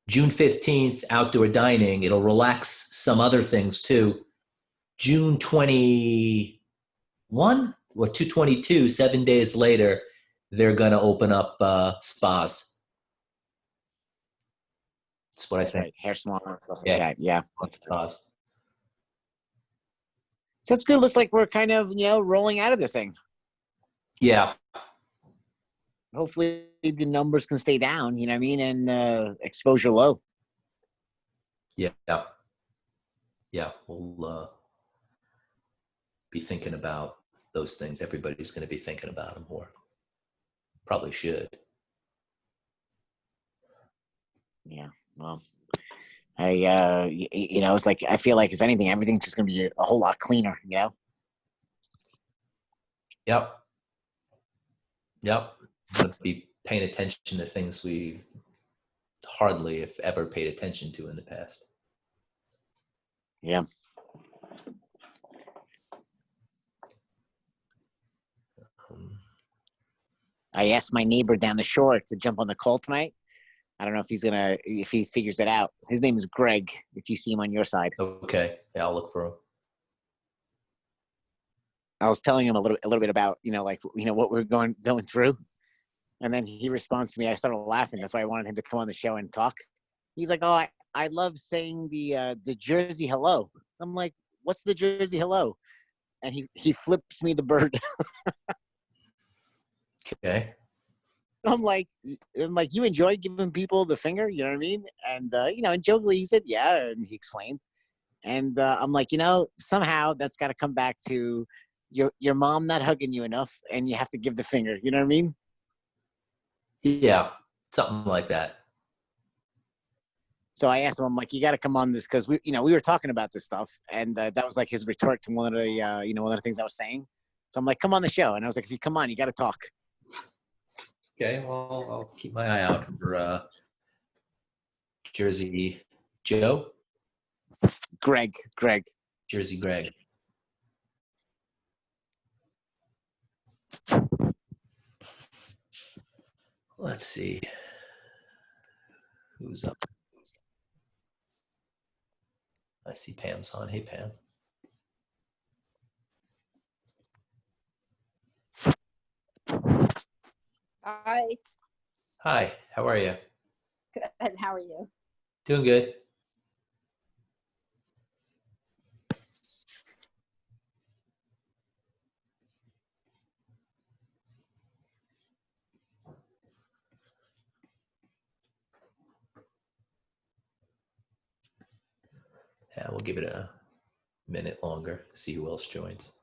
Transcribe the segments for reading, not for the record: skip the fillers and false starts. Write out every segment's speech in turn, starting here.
June 15th, outdoor dining. It'll relax some other things too. June 21 or 2/22, 7 days later, they're going to open up spas. That's what I That's think. right. Hair salon and stuff like Yeah. that. Yeah. Spas. So it's good. Looks like we're kind of, rolling out of this thing. Yeah. Hopefully the numbers can stay down, you know what I mean? And exposure low. Yeah. Yeah. We'll be thinking about those things. Everybody's going to be thinking about them more. Probably should. Yeah. Well, it's like, I feel like if anything, everything's just going to be a whole lot cleaner, Yep. Going to be paying attention to things we hardly, if ever, paid attention to in the past. Yeah. I asked my neighbor down the shore to jump on the call tonight. I don't know if if he figures it out. His name is Greg, if you see him on your side. Okay. Yeah, I'll look for him. I was telling him a little bit about, what we're going through. And then he responds to me. I started laughing. That's why I wanted him to come on the show and talk. He's like, "Oh, I love saying the Jersey hello." I'm like, "What's the Jersey hello?" And he flips me the bird. Okay. I'm like, you enjoy giving people the finger, you know what I mean? And and jokingly he said, yeah, and he explained. And I'm like, somehow that's got to come back to your mom not hugging you enough, and you have to give the finger. You know what I mean? Yeah, something like that. So I asked him, I'm like, you got to come on this because we were talking about this stuff, and that was like his retort to one of the one of the things I was saying. So I'm like, come on the show, and I was like, if you come on, you got to talk. Okay, well, I'll keep my eye out for Jersey Joe. Greg. Jersey Greg. Let's see. Who's up? I see Pam's on. Hey, Pam. Hi. Hi, how are you? Good. How are you? Doing good. Yeah, we'll give it a minute longer to see who else joins.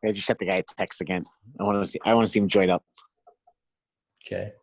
I just shut the guy a text again. I want to see him join up. Okay.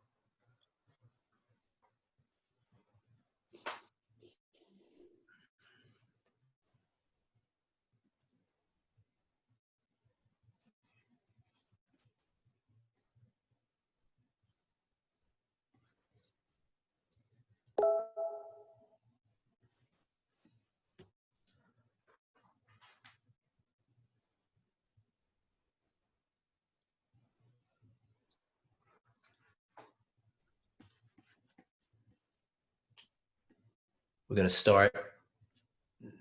We're going to start,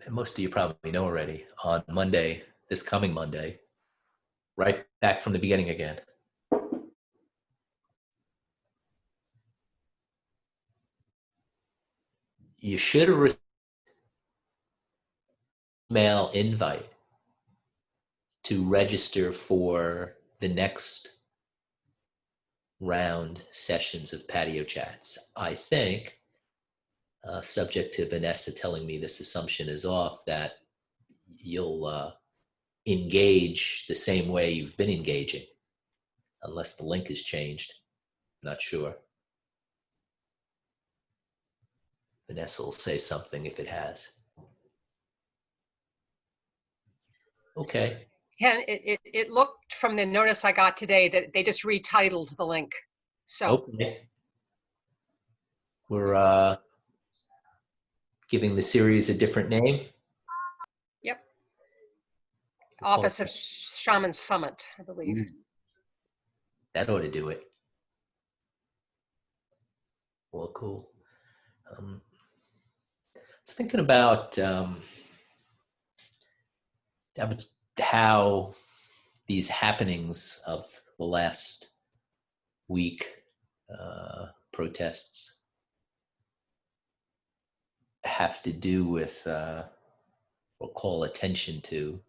and most of you probably know already, on Monday, this coming Monday, right back from the beginning again. You should have received an email invite to register for the next round sessions of patio chats. I think, subject to Vanessa telling me this assumption is off, that you'll engage the same way you've been engaging, unless the link has changed. Not sure. Vanessa will say something if it has. Okay. Ken, it looked from the notice I got today that they just retitled the link. So Okay. We're giving the series a different name. Yep. Office of Shaman Summit, I believe. That ought to do it. Well, cool. I was thinking about how these happenings of the last week, protests, have to do with we'll call attention to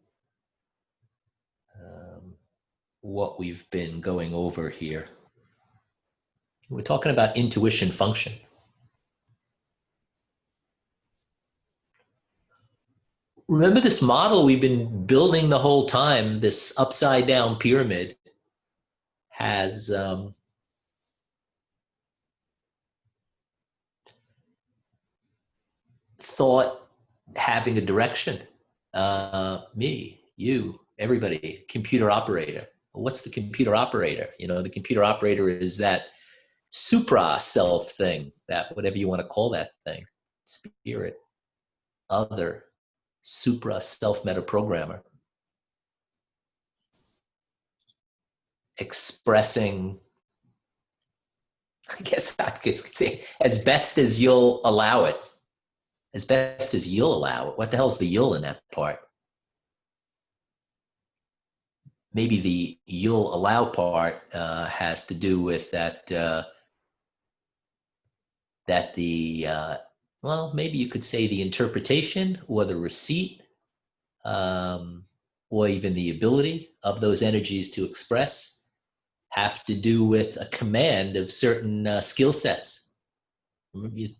what we've been going over here. We're talking about intuition function. Remember this model we've been building the whole time, this upside down pyramid has thought having a direction. Me, you, everybody, computer operator. What's the computer operator? You know, the computer operator is that supra self thing, that whatever you want to call that thing, spirit, other, supra self meta programmer, expressing, I guess I could say, as best as you'll allow it. As best as you'll allow it. What the hell's the you'll in that part? Maybe the you'll allow part has to do with that, well, maybe you could say the interpretation or the receipt, or even the ability of those energies to express have to do with a command of certain skill sets,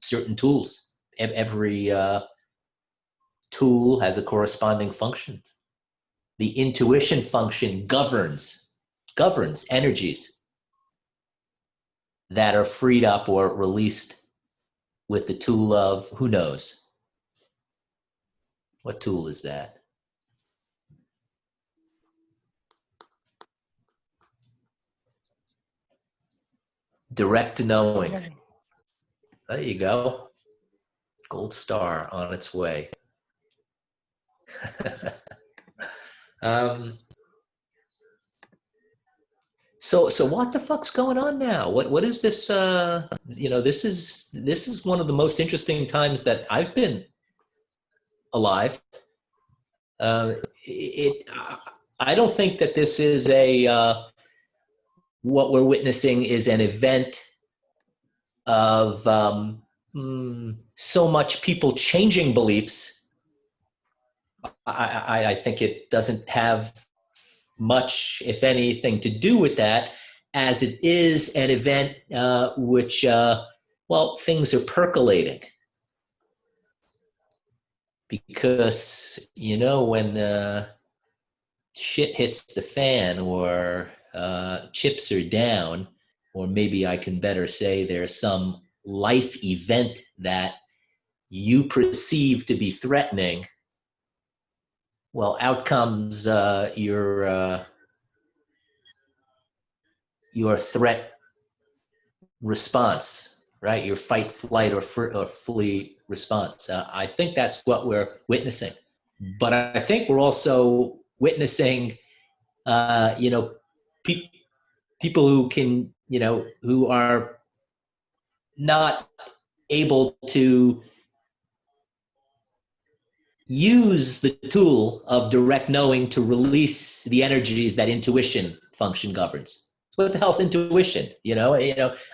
certain tools. Every tool has a corresponding function. The intuition function governs energies that are freed up or released with the tool of, who knows? What tool is that? Direct knowing. There you go. Gold star on its way. So what the fuck's going on now? What is this? This is one of the most interesting times that I've been alive. I don't think that this is what we're witnessing is an event of so much people changing beliefs. I think it doesn't have much, if anything, to do with that, as it is an event which, things are percolating. Because, when shit hits the fan or chips are down, or maybe I can better say there's some life event that you perceive to be threatening, well, out comes your threat response, right? Your fight, flight, or flee response. I think that's what we're witnessing. But I think we're also witnessing, people who can, who are not able to use the tool of direct knowing to release the energies that intuition function governs. So what the hell's intuition?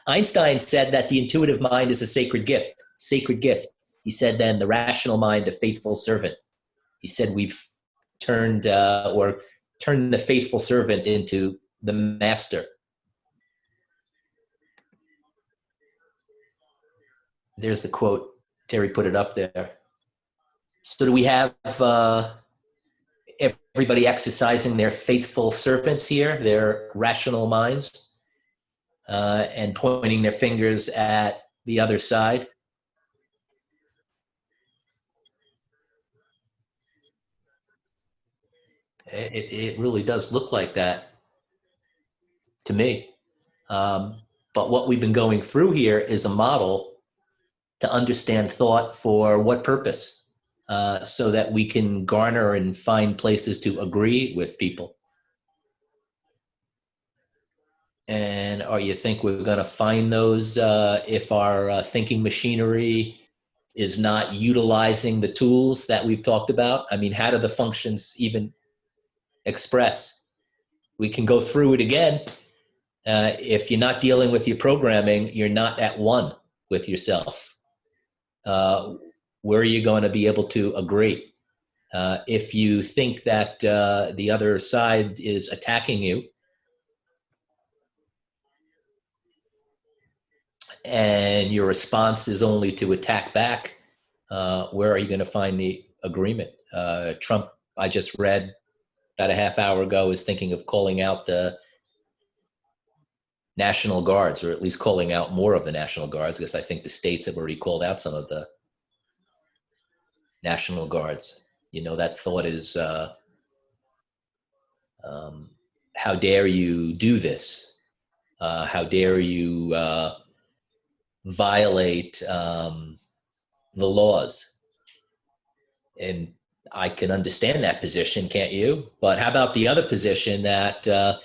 Einstein said that the intuitive mind is a sacred gift. He said then the rational mind, a faithful servant. He said we've turned the faithful servant into the master. There's the quote. Terry put it up there. So do we have everybody exercising their faithful servants here, their rational minds, and pointing their fingers at the other side? It really does look like that to me. But what we've been going through here is a model to understand thought for what purpose? So that we can garner and find places to agree with people. And or you think we're going to find those if our thinking machinery is not utilizing the tools that we've talked about? I mean, how do the functions even express? We can go through it again. If you're not dealing with your programming, you're not at one with yourself. Where are you going to be able to agree? If you think that the other side is attacking you, and your response is only to attack back, where are you going to find the agreement? Trump, I just read about a half hour ago, is thinking of calling out the National Guards, or at least calling out more of the National Guards, because I think the states have already called out some of the National Guards. You know, that thought is, how dare you do this? How dare you violate the laws? And I can understand that position, can't you? But how about the other position that, that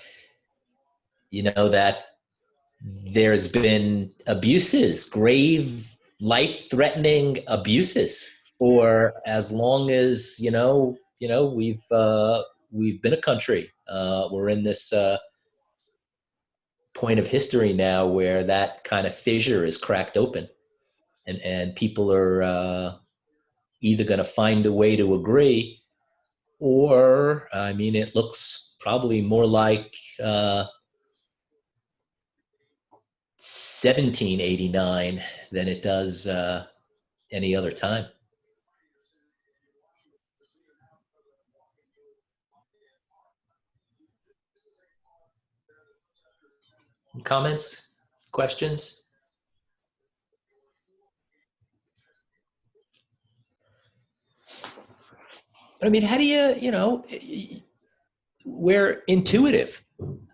there's been abuses, grave, life-threatening abuses for as long as, we've been a country. We're in this point of history now where that kind of fissure is cracked open, and people are either going to find a way to agree, or, I mean, it looks probably more like 1789 than it does any other time. Comments? Questions? I mean, how do we're intuitive,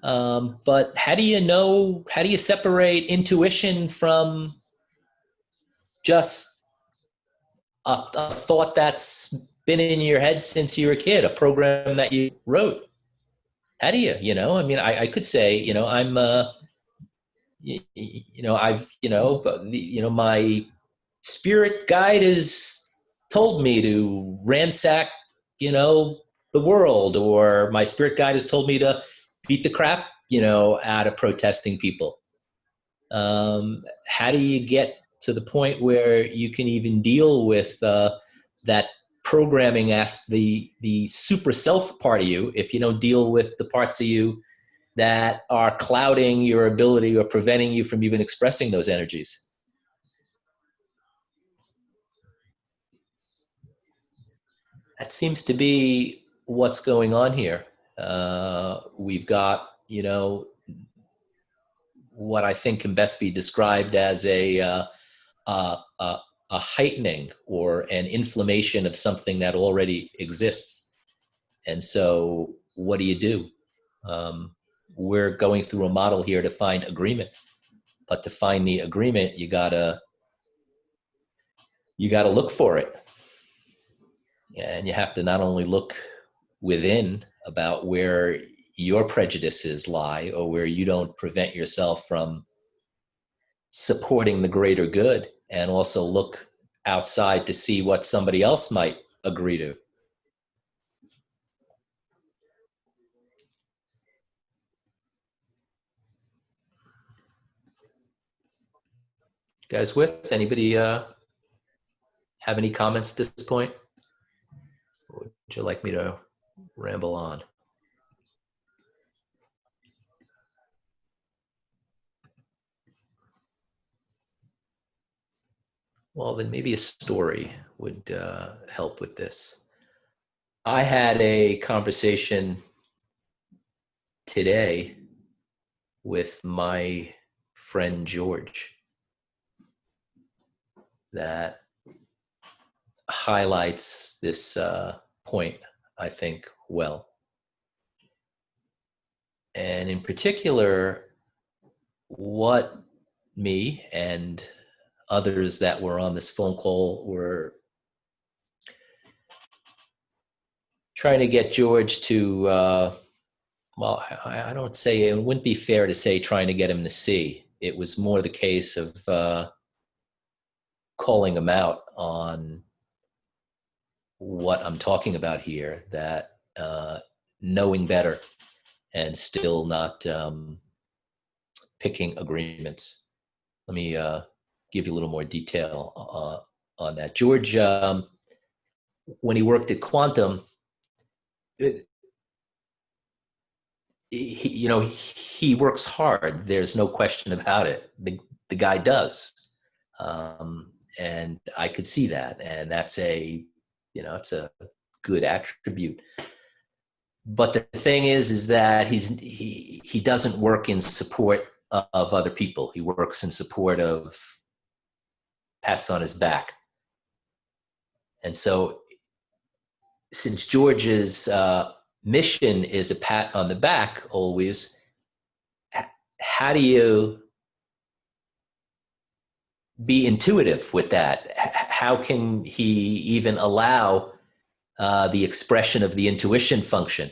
but how do you separate intuition from just a thought that's been in your head since you were a kid, a program that you wrote? How do you, I mean, I could say, I'm, my spirit guide has told me to ransack, the world, or my spirit guide has told me to beat the crap, out of protesting people. How do you get to the point where you can even deal with that programming the super self part of you, if you don't deal with the parts of you that are clouding your ability or preventing you from even expressing those energies? That seems to be what's going on here. We've got, what I think can best be described as a heightening or an inflammation of something that already exists. And so what do? We're going through a model here to find agreement, but to find the agreement, you gotta look for it. And you have to not only look within about where your prejudices lie, or where you don't prevent yourself from supporting the greater good, and also look outside to see what somebody else might agree to. Guys, with anybody have any comments at this point? Or would you like me to ramble on? Well, then maybe a story would help with this. I had a conversation today with my friend George that highlights this point, I think, well. And in particular, what me and others that were on this phone call were trying to get George to Well, I don't say, it wouldn't be fair to say trying to get him to see. It was more the case of calling him out on what I'm talking about here, that knowing better and still not picking agreements. Let me give you a little more detail on that. George, when he worked at Quantum, he works hard. There's no question about it. The guy does. And I could see that. And that's it's a good attribute. But the thing is that he doesn't work in support of other people. He works in support of pats on his back. And so since George's mission is a pat on the back always, how do you be intuitive with that? How can he even allow the expression of the intuition function?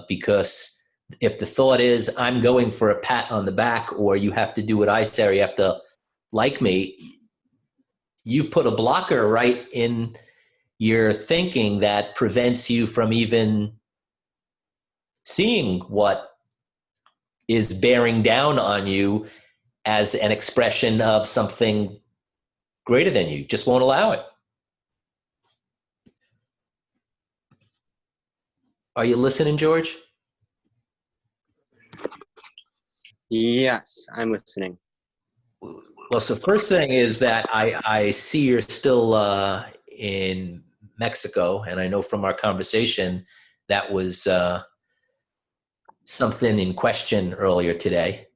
Because if the thought is, I'm going for a pat on the back, or you have to do what I say, or you have to like me, you've put a blocker right in your thinking that prevents you from even seeing what is bearing down on you as an expression of something greater than you. Just won't allow it. Are you listening, George? Yes, I'm listening. Well, so first thing is that I see you're still in Mexico, and I know from our conversation that was something in question earlier today.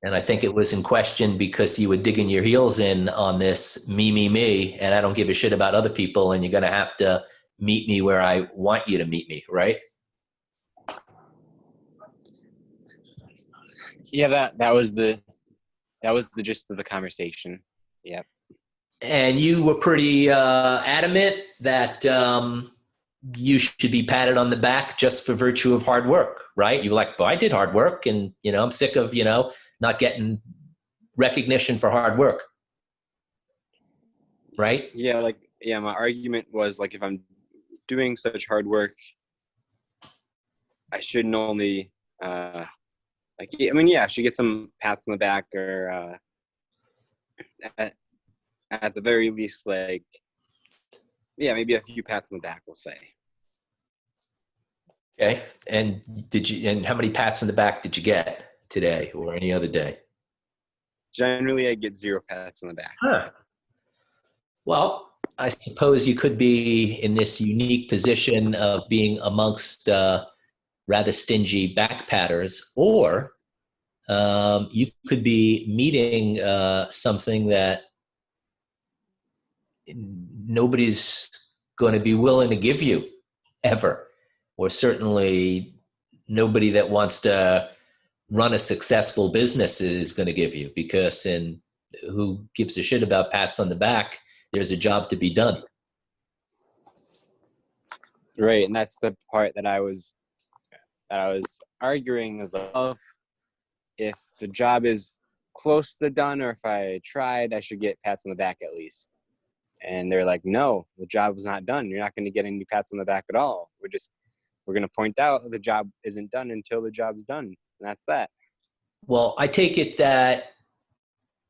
And I think it was in question because you were digging your heels in on this me, and I don't give a shit about other people, and you're going to have to meet me where I want you to meet me, right? Yeah, that was the gist of the conversation. Yep. And you were pretty adamant that you should be patted on the back just for virtue of hard work, right? You were like, well, I did hard work, and I'm sick of not getting recognition for hard work, right? Yeah, my argument was like, if I'm doing such hard work, I shouldn't only I should get some pats on the back, or at the very least, maybe a few pats on the back, we'll say. Okay. And how many pats on the back did you get today or any other day? Generally, I get 0 pats on the back. Huh. Well, I suppose you could be in this unique position of being amongst rather stingy back patters, or you could be meeting something that nobody's going to be willing to give you ever, or certainly nobody that wants to run a successful business is going to give you, because who gives a shit about pats on the back? There's a job to be done. Right, and that's the part that I was arguing, is if the job is close to done, or if I tried, I should get pats on the back at least. And they're like, no, the job was not done. You're not going to get any pats on the back at all. We're going to point out the job isn't done until the job's done. And that's that. Well, I take it that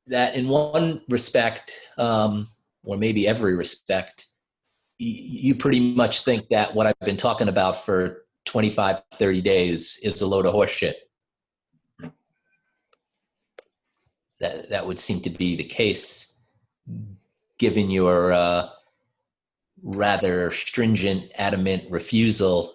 in one respect, or maybe every respect, you pretty much think that what I've been talking about for 25, 30 days is a load of horse shit. That would seem to be the case, given your rather stringent, adamant refusal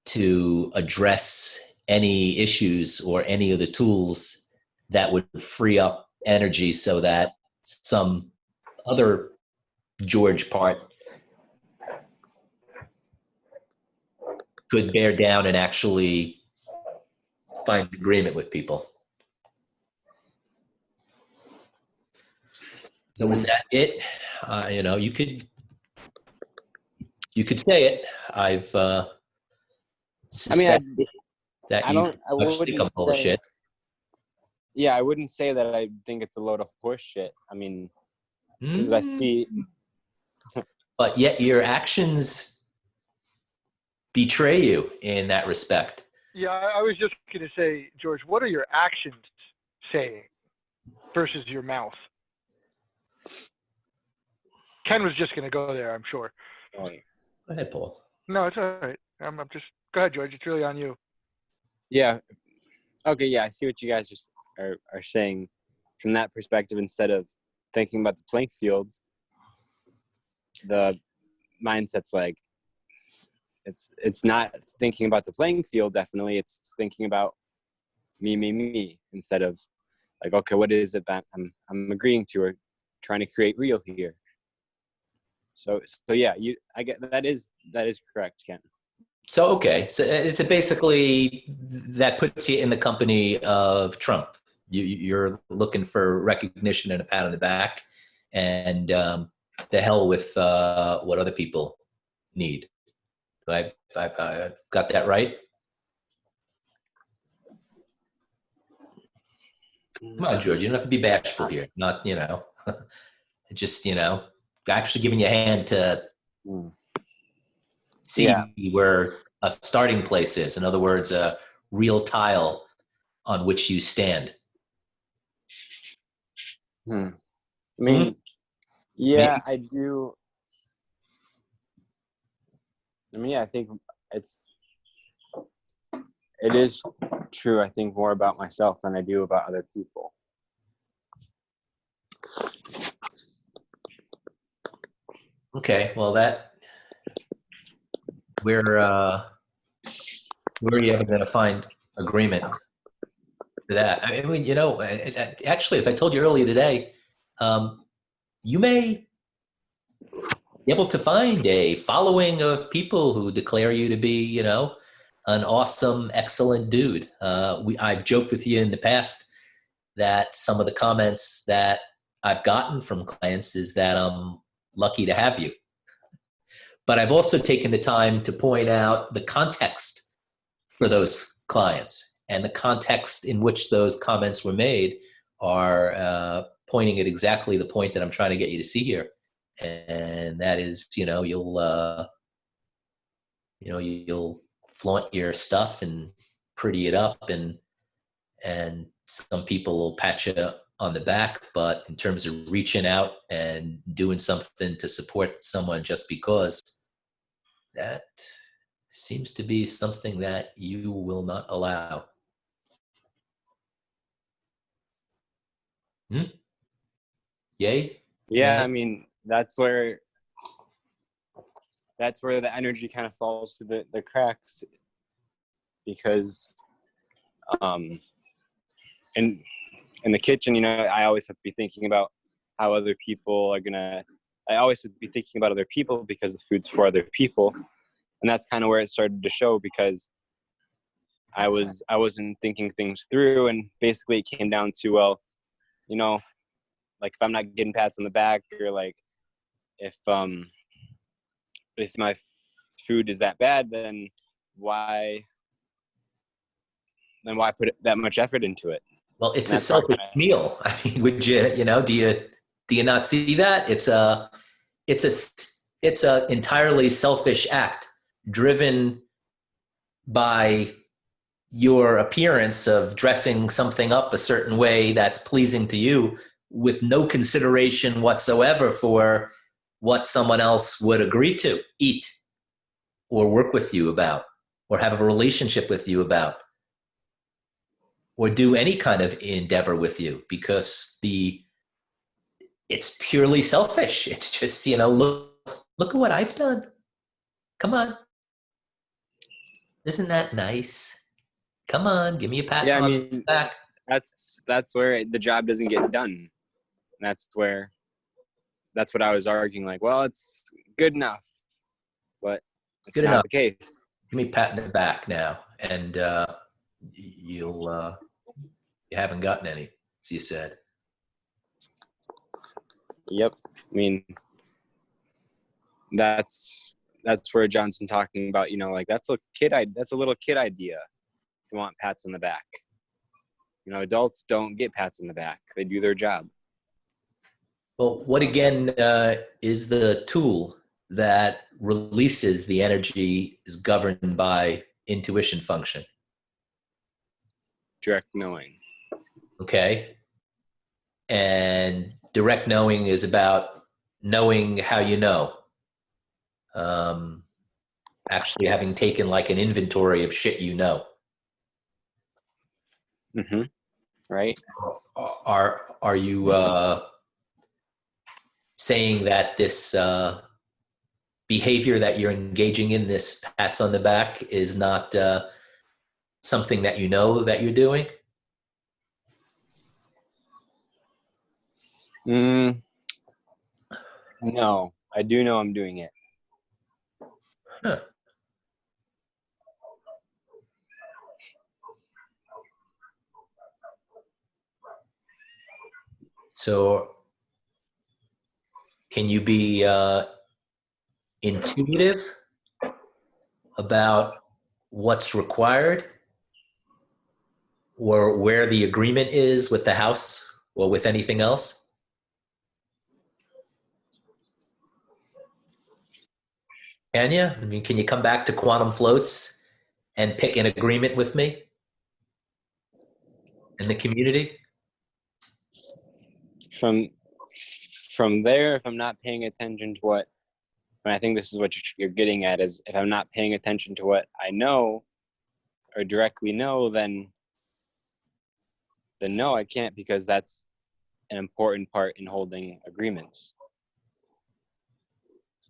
to address any issues or any of the tools that would free up energy so that some other George part could bear down and actually find agreement with people. So is that it? You could say it. I mean, suspect that I you don't. I actually wouldn't come full of say. shit. Yeah, I wouldn't say that I think it's a load of horse shit. I mean, because I Mm. see. But yet your actions betray you in that respect. Yeah, I was just going to say, George, what are your actions saying versus your mouth? Ken was just going to go there, I'm sure. Go ahead, Paul. No, it's all right. I'm just go ahead, George. It's really on you. Yeah. Okay. Yeah, I see what you guys are saying from that perspective. Instead of thinking about the playing field, the mindset's like it's not thinking about the playing field. Definitely, it's thinking about me instead of like, okay, what is it that I'm agreeing to or trying to create real here. So yeah, I get that is correct, Ken. So, okay. So it's basically that puts you in the company of Trump. You're looking for recognition and a pat on the back, and the hell with what other people need. I've got that right? Come on, George. You don't have to be bashful here. Not, just, actually giving you a hand to see Yeah. where a starting place is. In other words, a real tile on which you stand. I mean, yeah, I do. I mean, yeah, I think it is true. I think more about myself than I do about other people. Okay, well, where are you ever going to find agreement for that? I mean, actually, as I told you earlier today, you may be able to find a following of people who declare you to be, an awesome, excellent dude. I've joked with you in the past that some of the comments that I've gotten from clients is that I'm lucky to have you. But I've also taken the time to point out the context for those clients, and the context in which those comments were made are pointing at exactly the point that I'm trying to get you to see here. And that is, you'll flaunt your stuff and pretty it up, and some people will pat you on the back, but in terms of reaching out and doing something to support someone just because, that seems to be something that you will not allow. Yay? Yeah, Nay? I mean, that's where the energy kind of falls through the cracks, because in the kitchen, I always have to be thinking about how other people are gonna. I always have to be thinking about other people because the food's for other people, and that's kind of where it started to show, because I wasn't thinking things through, and basically it came down to, well, like if I'm not getting pats on the back, or like if my food is that bad, then why put that much effort into it? Well, it's a selfish meal. I mean, would you, do you not see that? It's a entirely selfish act driven by your appearance of dressing something up a certain way that's pleasing to you, with no consideration whatsoever for what someone else would agree to eat or work with you about or have a relationship with you about or do any kind of endeavor with you, because it's purely selfish. It's just, look at what I've done. Come on. Isn't that nice? Come on, give me a pat on the back. That's where the job doesn't get done. That's what I was arguing. Like, well, it's good enough, but it's Good not enough. the case. Give me a pat in the back now, and you haven't gotten any, as you said. Yep. I mean, that's that's where Johnson talking about, you know, like that's a little kid idea to want pats on the back. You know, adults don't get pats on the back. They do their job. Well, what again is the tool that releases the energy is governed by intuition function? Direct knowing. Okay. And direct knowing is about knowing how you know. Actually having taken like an inventory of shit you know. Mm-hmm. Right. Are you saying that this behavior that you're engaging in, this pats on the back, is not something that you know that you're doing? No, I do know I'm doing it. Huh. So can you be intuitive about what's required or where the agreement is with the house or with anything else? Can you? I mean, can you come back to quantum floats and pick an agreement with me and the community? From there, if I'm not paying attention to what, and I think this is what you're getting at, is if I'm not paying attention to what I know or directly know, then no, I can't, because that's an important part in holding agreements.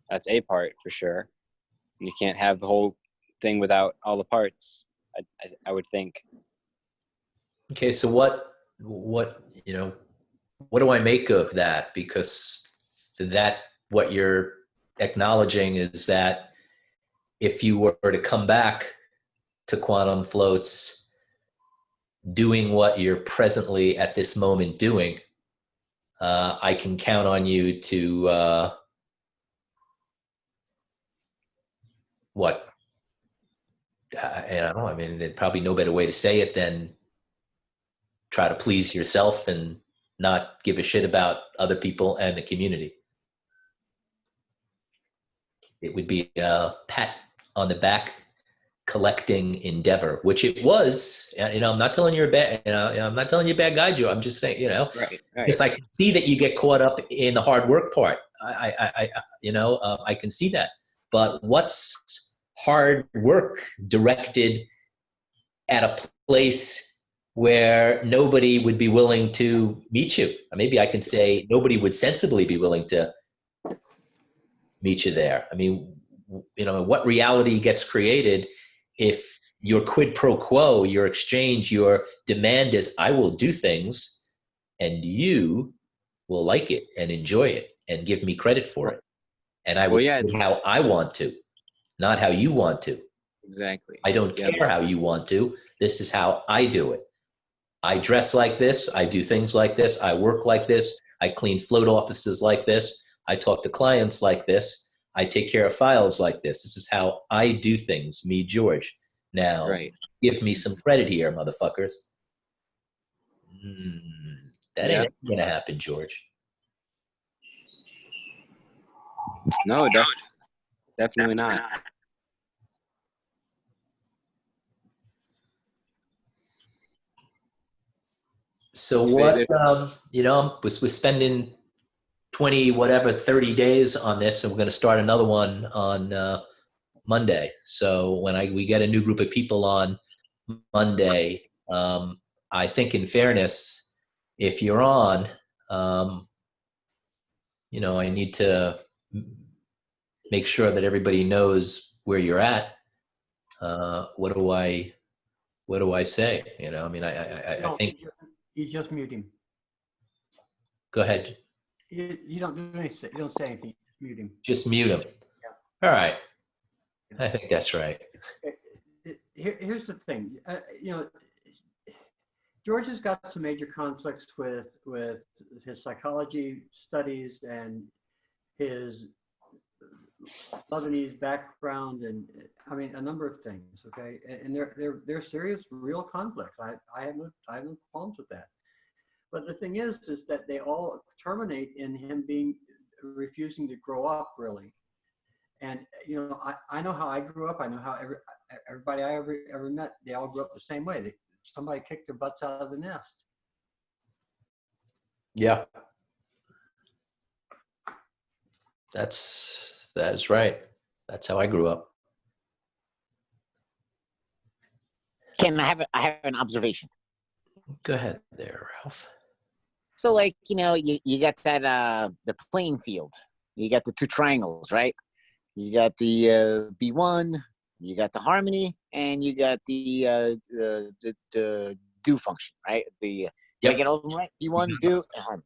That's a part for sure. And you can't have the whole thing without all the parts, I would think. Okay, so what do I make of that? Because that, what you're acknowledging is that if you were to come back to quantum floats doing what you're presently at this moment doing, I can count on you to what? I don't know. I mean, there's probably no better way to say it than try to please yourself and not give a shit about other people and the community. It would be a pat on the back collecting endeavor, which it was. I'm not telling you a bad. I'm not telling you a bad guy, Joe. I'm just saying, Right. because I can see that you get caught up in the hard work part. I can see that. But what's hard work directed at a place where nobody would be willing to meet you? Maybe I can say nobody would sensibly be willing to meet you there. I mean, what reality gets created if your quid pro quo, your exchange, your demand is, I will do things and you will like it and enjoy it and give me credit for it. And I will do it how I want to, not how you want to. Exactly. I don't care how you want to. This is how I do it. I dress like this. I do things like this. I work like this. I clean float offices like this. I talk to clients like this. I take care of files like this. This is how I do things, me, George. Now, give me some credit here, motherfuckers. That ain't going to happen, George. No, definitely not. So what, we're spending 30 days on this, and we're going to start another one on Monday. So when we get a new group of people on Monday, I think in fairness, if you're on, I need to make sure that everybody knows where you're at. What do I say? I think you just mute him. Go ahead. You don't do anything. You don't say anything. Just mute him. Just mute him. Yeah. All right. I think that's right. Here's the thing. George has got some major conflicts with his psychology studies and his Lebanese background, and I mean a number of things. Okay, and they're serious, real conflicts. I have no problems with that. But the thing is that they all terminate in him refusing to grow up, really. And I know how I grew up. I know how everybody I ever met, they all grew up the same way. Somebody kicked their butts out of the nest. Yeah. That is right. That's how I grew up. Ken, I have an observation. Go ahead there, Ralph. So like, you got that the playing field. You got the two triangles, right? You got the B1, you got the harmony, and you got the do function, right? Did I get all of them right? B1, do, and harmony.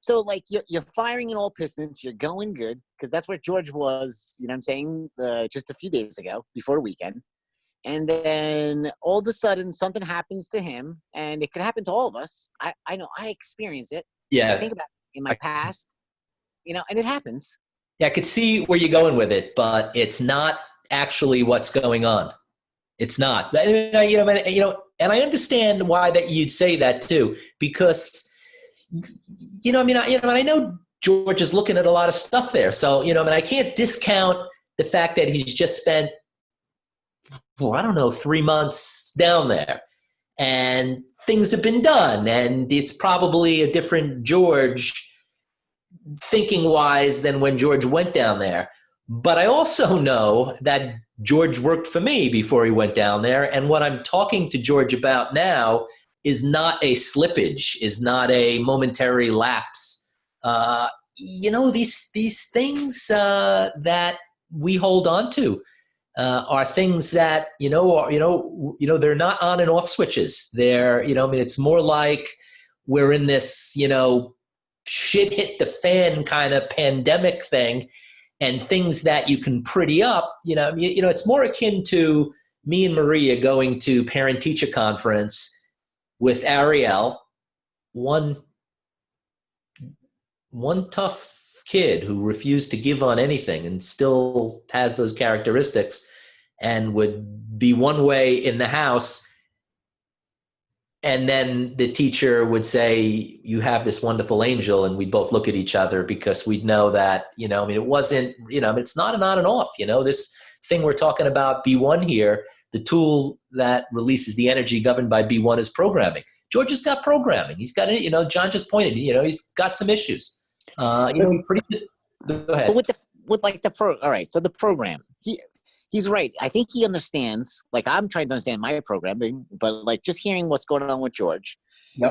So like you're firing in all pistons, you're going good, because that's where George was, you know what I'm saying, just a few days ago, before the weekend. And then all of a sudden something happens to him, and it could happen to all of us. I know I experience it. Yeah. I think about it in my past, and it happens. Yeah, I could see where you're going with it, but it's not actually what's going on. It's not. And I understand why that you'd say that too, because I know George is looking at a lot of stuff there. So, I can't discount the fact that he's just spent, 3 months down there, and things have been done, and it's probably a different George thinking wise than when George went down there. But I also know that George worked for me before he went down there. And what I'm talking to George about now is not a slippage, is not a momentary lapse. These things that we hold on to are things that, they're not on and off switches. They're, it's more like we're in this, shit hit the fan kind of pandemic thing, and things that you can pretty up, it's more akin to me and Maria going to parent teacher conference with Ariel, one tough kid who refused to give on anything and still has those characteristics and would be one way in the house. And then the teacher would say, you have this wonderful angel. And we'd both look at each other because we'd know that, it wasn't, it's not an on and off, this thing we're talking about, B1 here, the tool that releases the energy governed by B1 is programming. George has got programming. He's got it, John just pointed, he's got some issues. Pretty good. Go ahead. But all right. So the program, he's right. I think he understands, like I'm trying to understand my programming, but like just hearing what's going on with George,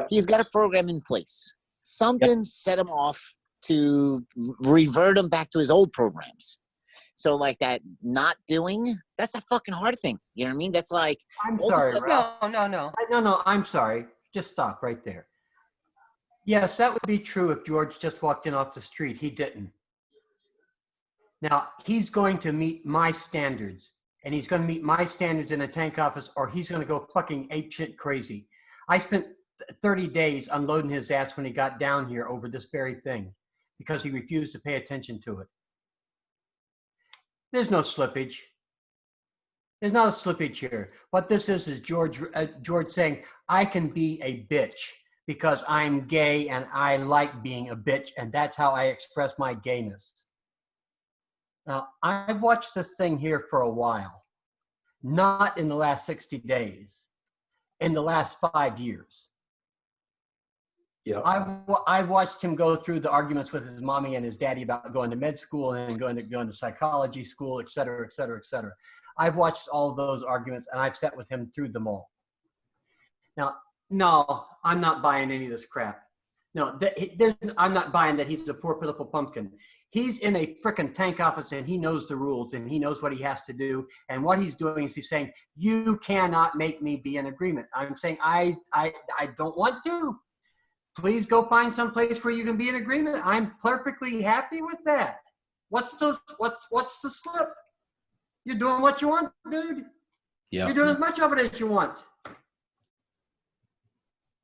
He's got a program in place. Something set him off to revert him back to his old programs. So like that not doing, that's a fucking hard thing. You know what I mean? That's like. I'm sorry, Ralph. No. No, I'm sorry. Just stop right there. Yes, that would be true if George just walked in off the street. He didn't. Now, he's going to meet my standards, and he's going to meet my standards in a tank office, or he's going to go fucking apeshit crazy. I spent 30 days unloading his ass when he got down here over this very thing because he refused to pay attention to it. There's no slippage. There's not a slippage here. What this is George saying, I can be a bitch because I'm gay and I like being a bitch, and that's how I express my gayness. Now, I've watched this thing here for a while, not in the last 60 days, in the last 5 years. Yeah. I've watched him go through the arguments with his mommy and his daddy about going to med school and going to psychology school, et cetera, et cetera, et cetera. I've watched all of those arguments, and I've sat with him through them all. Now, no, I'm not buying any of this crap. No, I'm not buying that he's a poor, pitiful pumpkin. He's in a frickin' tank office, and he knows the rules, and he knows what he has to do. And what he's doing is he's saying, you cannot make me be in agreement. I'm saying, I don't want to. Please go find some place where you can be in agreement. I'm perfectly happy with that. What's the slip? You're doing what you want, dude. Yeah. You're doing as much of it as you want.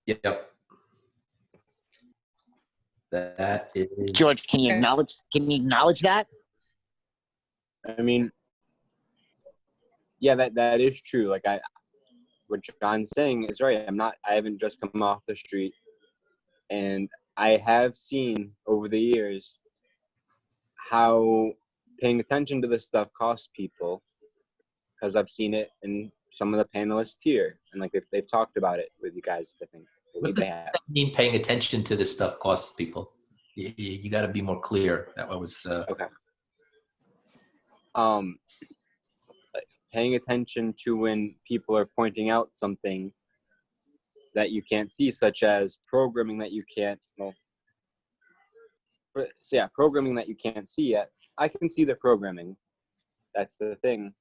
Yep. That is George, can you acknowledge that? I mean, yeah, that is true. Like what John's saying is right. I haven't just come off the street, and I have seen over the years how paying attention to this stuff costs people, because I've seen it in some of the panelists here, and like they've talked about it with you guys. I think What they does have. that mean paying attention to this stuff costs people? You got to be more clear. That was Okay. Like paying attention to when people are pointing out something that you can't see, such as programming that you can't. Programming that you can't see yet. I can see the programming. That's the thing.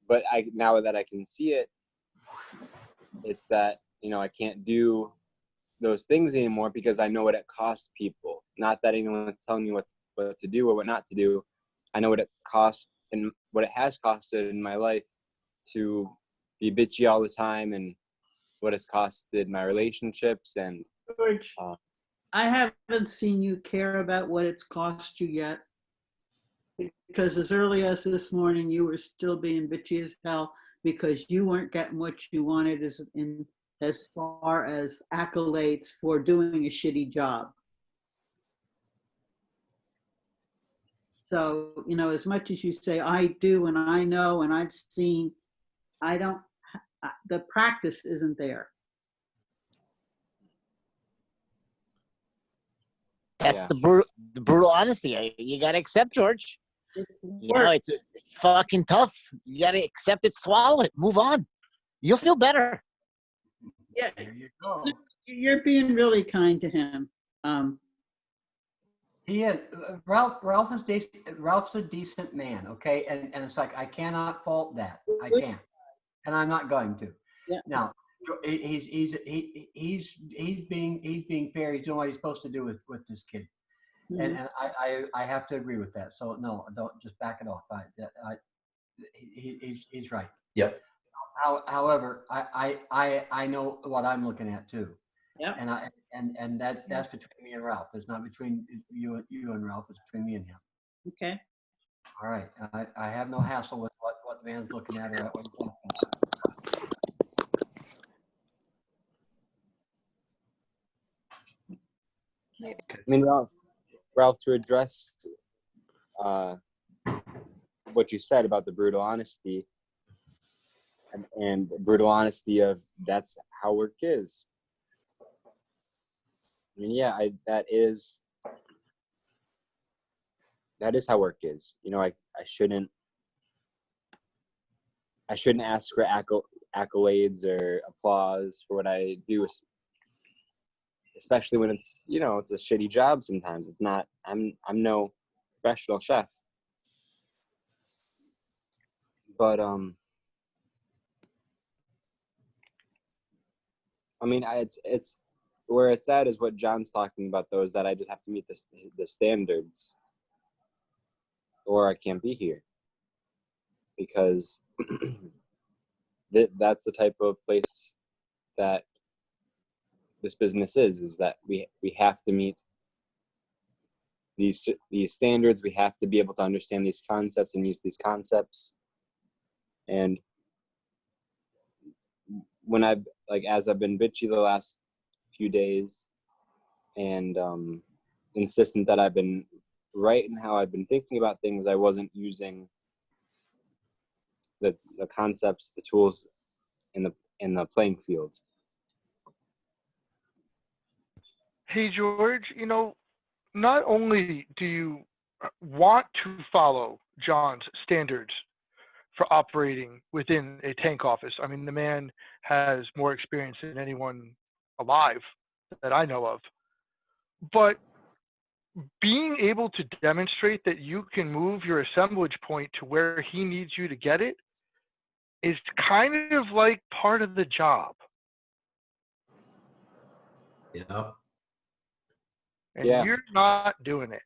But now that I can see it, it's that I can't do those things anymore because I know what it costs people. Not that anyone's telling me what to do or what not to do. I know what it costs and what it has costed in my life to be bitchy all the time, and what it's costed my relationships. And George, I haven't seen you care about what it's cost you yet, because as early as this morning, you were still being bitchy as hell because you weren't getting what you wanted as far as accolades for doing a shitty job. So, as much as you say, I do, and I know, and I've seen, the practice isn't there. That's Yeah. the brutal honesty. You got to accept, George. It's It's fucking tough. You got to accept it, swallow it, move on. You'll feel better. Yeah, There you go. you're being really kind to him. He is. Ralph's a decent man, okay? And it's like, I cannot fault that. I can't. And I'm not going to. Yeah. Now, he's being fair. He's doing what he's supposed to do with this kid. Mhm. And I have to agree with that. So no, don't just back it off. He's right. Yep. However, I know what I'm looking at too. Yep. And that's between me and Ralph. It's not between you and Ralph. It's between me and him. Okay. All right. I have no hassle with what the man's looking at or what he's talking about. I mean, Ralph, to address what you said about the brutal honesty and brutal honesty of that's how work is. I mean, yeah, that is how work is. I shouldn't ask for accolades or applause for what I do, especially when it's it's a shitty job. Sometimes it's not. I'm no professional chef, but I mean, it's where it's at is what John's talking about, though, is that I just have to meet the standards, or I can't be here, because that's the type of place that this business is that we have to meet these standards. We have to be able to understand these concepts and use these concepts. And when as I've been bitchy the last few days and insistent that I've been right in how I've been thinking about things, I wasn't using the concepts, the tools in the playing field. Hey, George, not only do you want to follow John's standards for operating within a tank office. I mean, the man has more experience than anyone alive that I know of. But being able to demonstrate that you can move your assemblage point to where he needs you to get it is kind of like part of the job. Yeah. And Yeah. you're not doing it.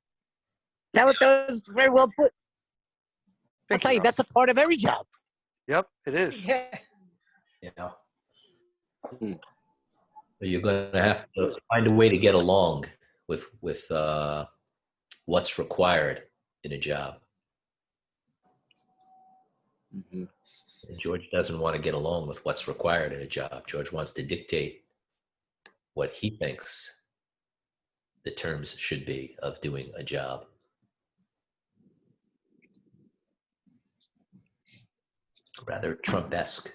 That was very well put. I'll Thank tell you, Ralph. that's a part of every job. Yep, it is. Yeah. Yeah. Hmm. So you're going to have to find a way to get along with what's required in a job. Mm-hmm. And George doesn't want to get along with what's required in a job. George wants to dictate what he thinks the terms should be of doing a job. Rather Trump-esque.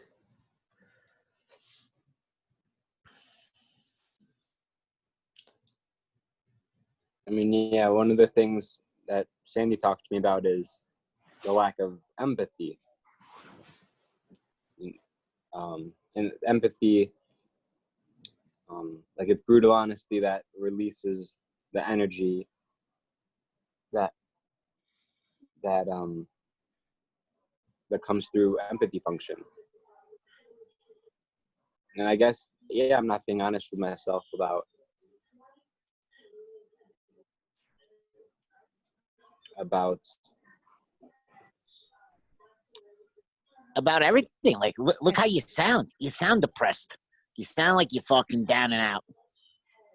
I mean, yeah, one of the things that Sandy talked to me about is the lack of empathy. And empathy, like it's brutal honesty that releases the energy that that that comes through empathy function. And I guess, yeah, I'm not being honest with myself About everything. Like, look how you sound. You sound depressed. You sound like you're fucking down and out.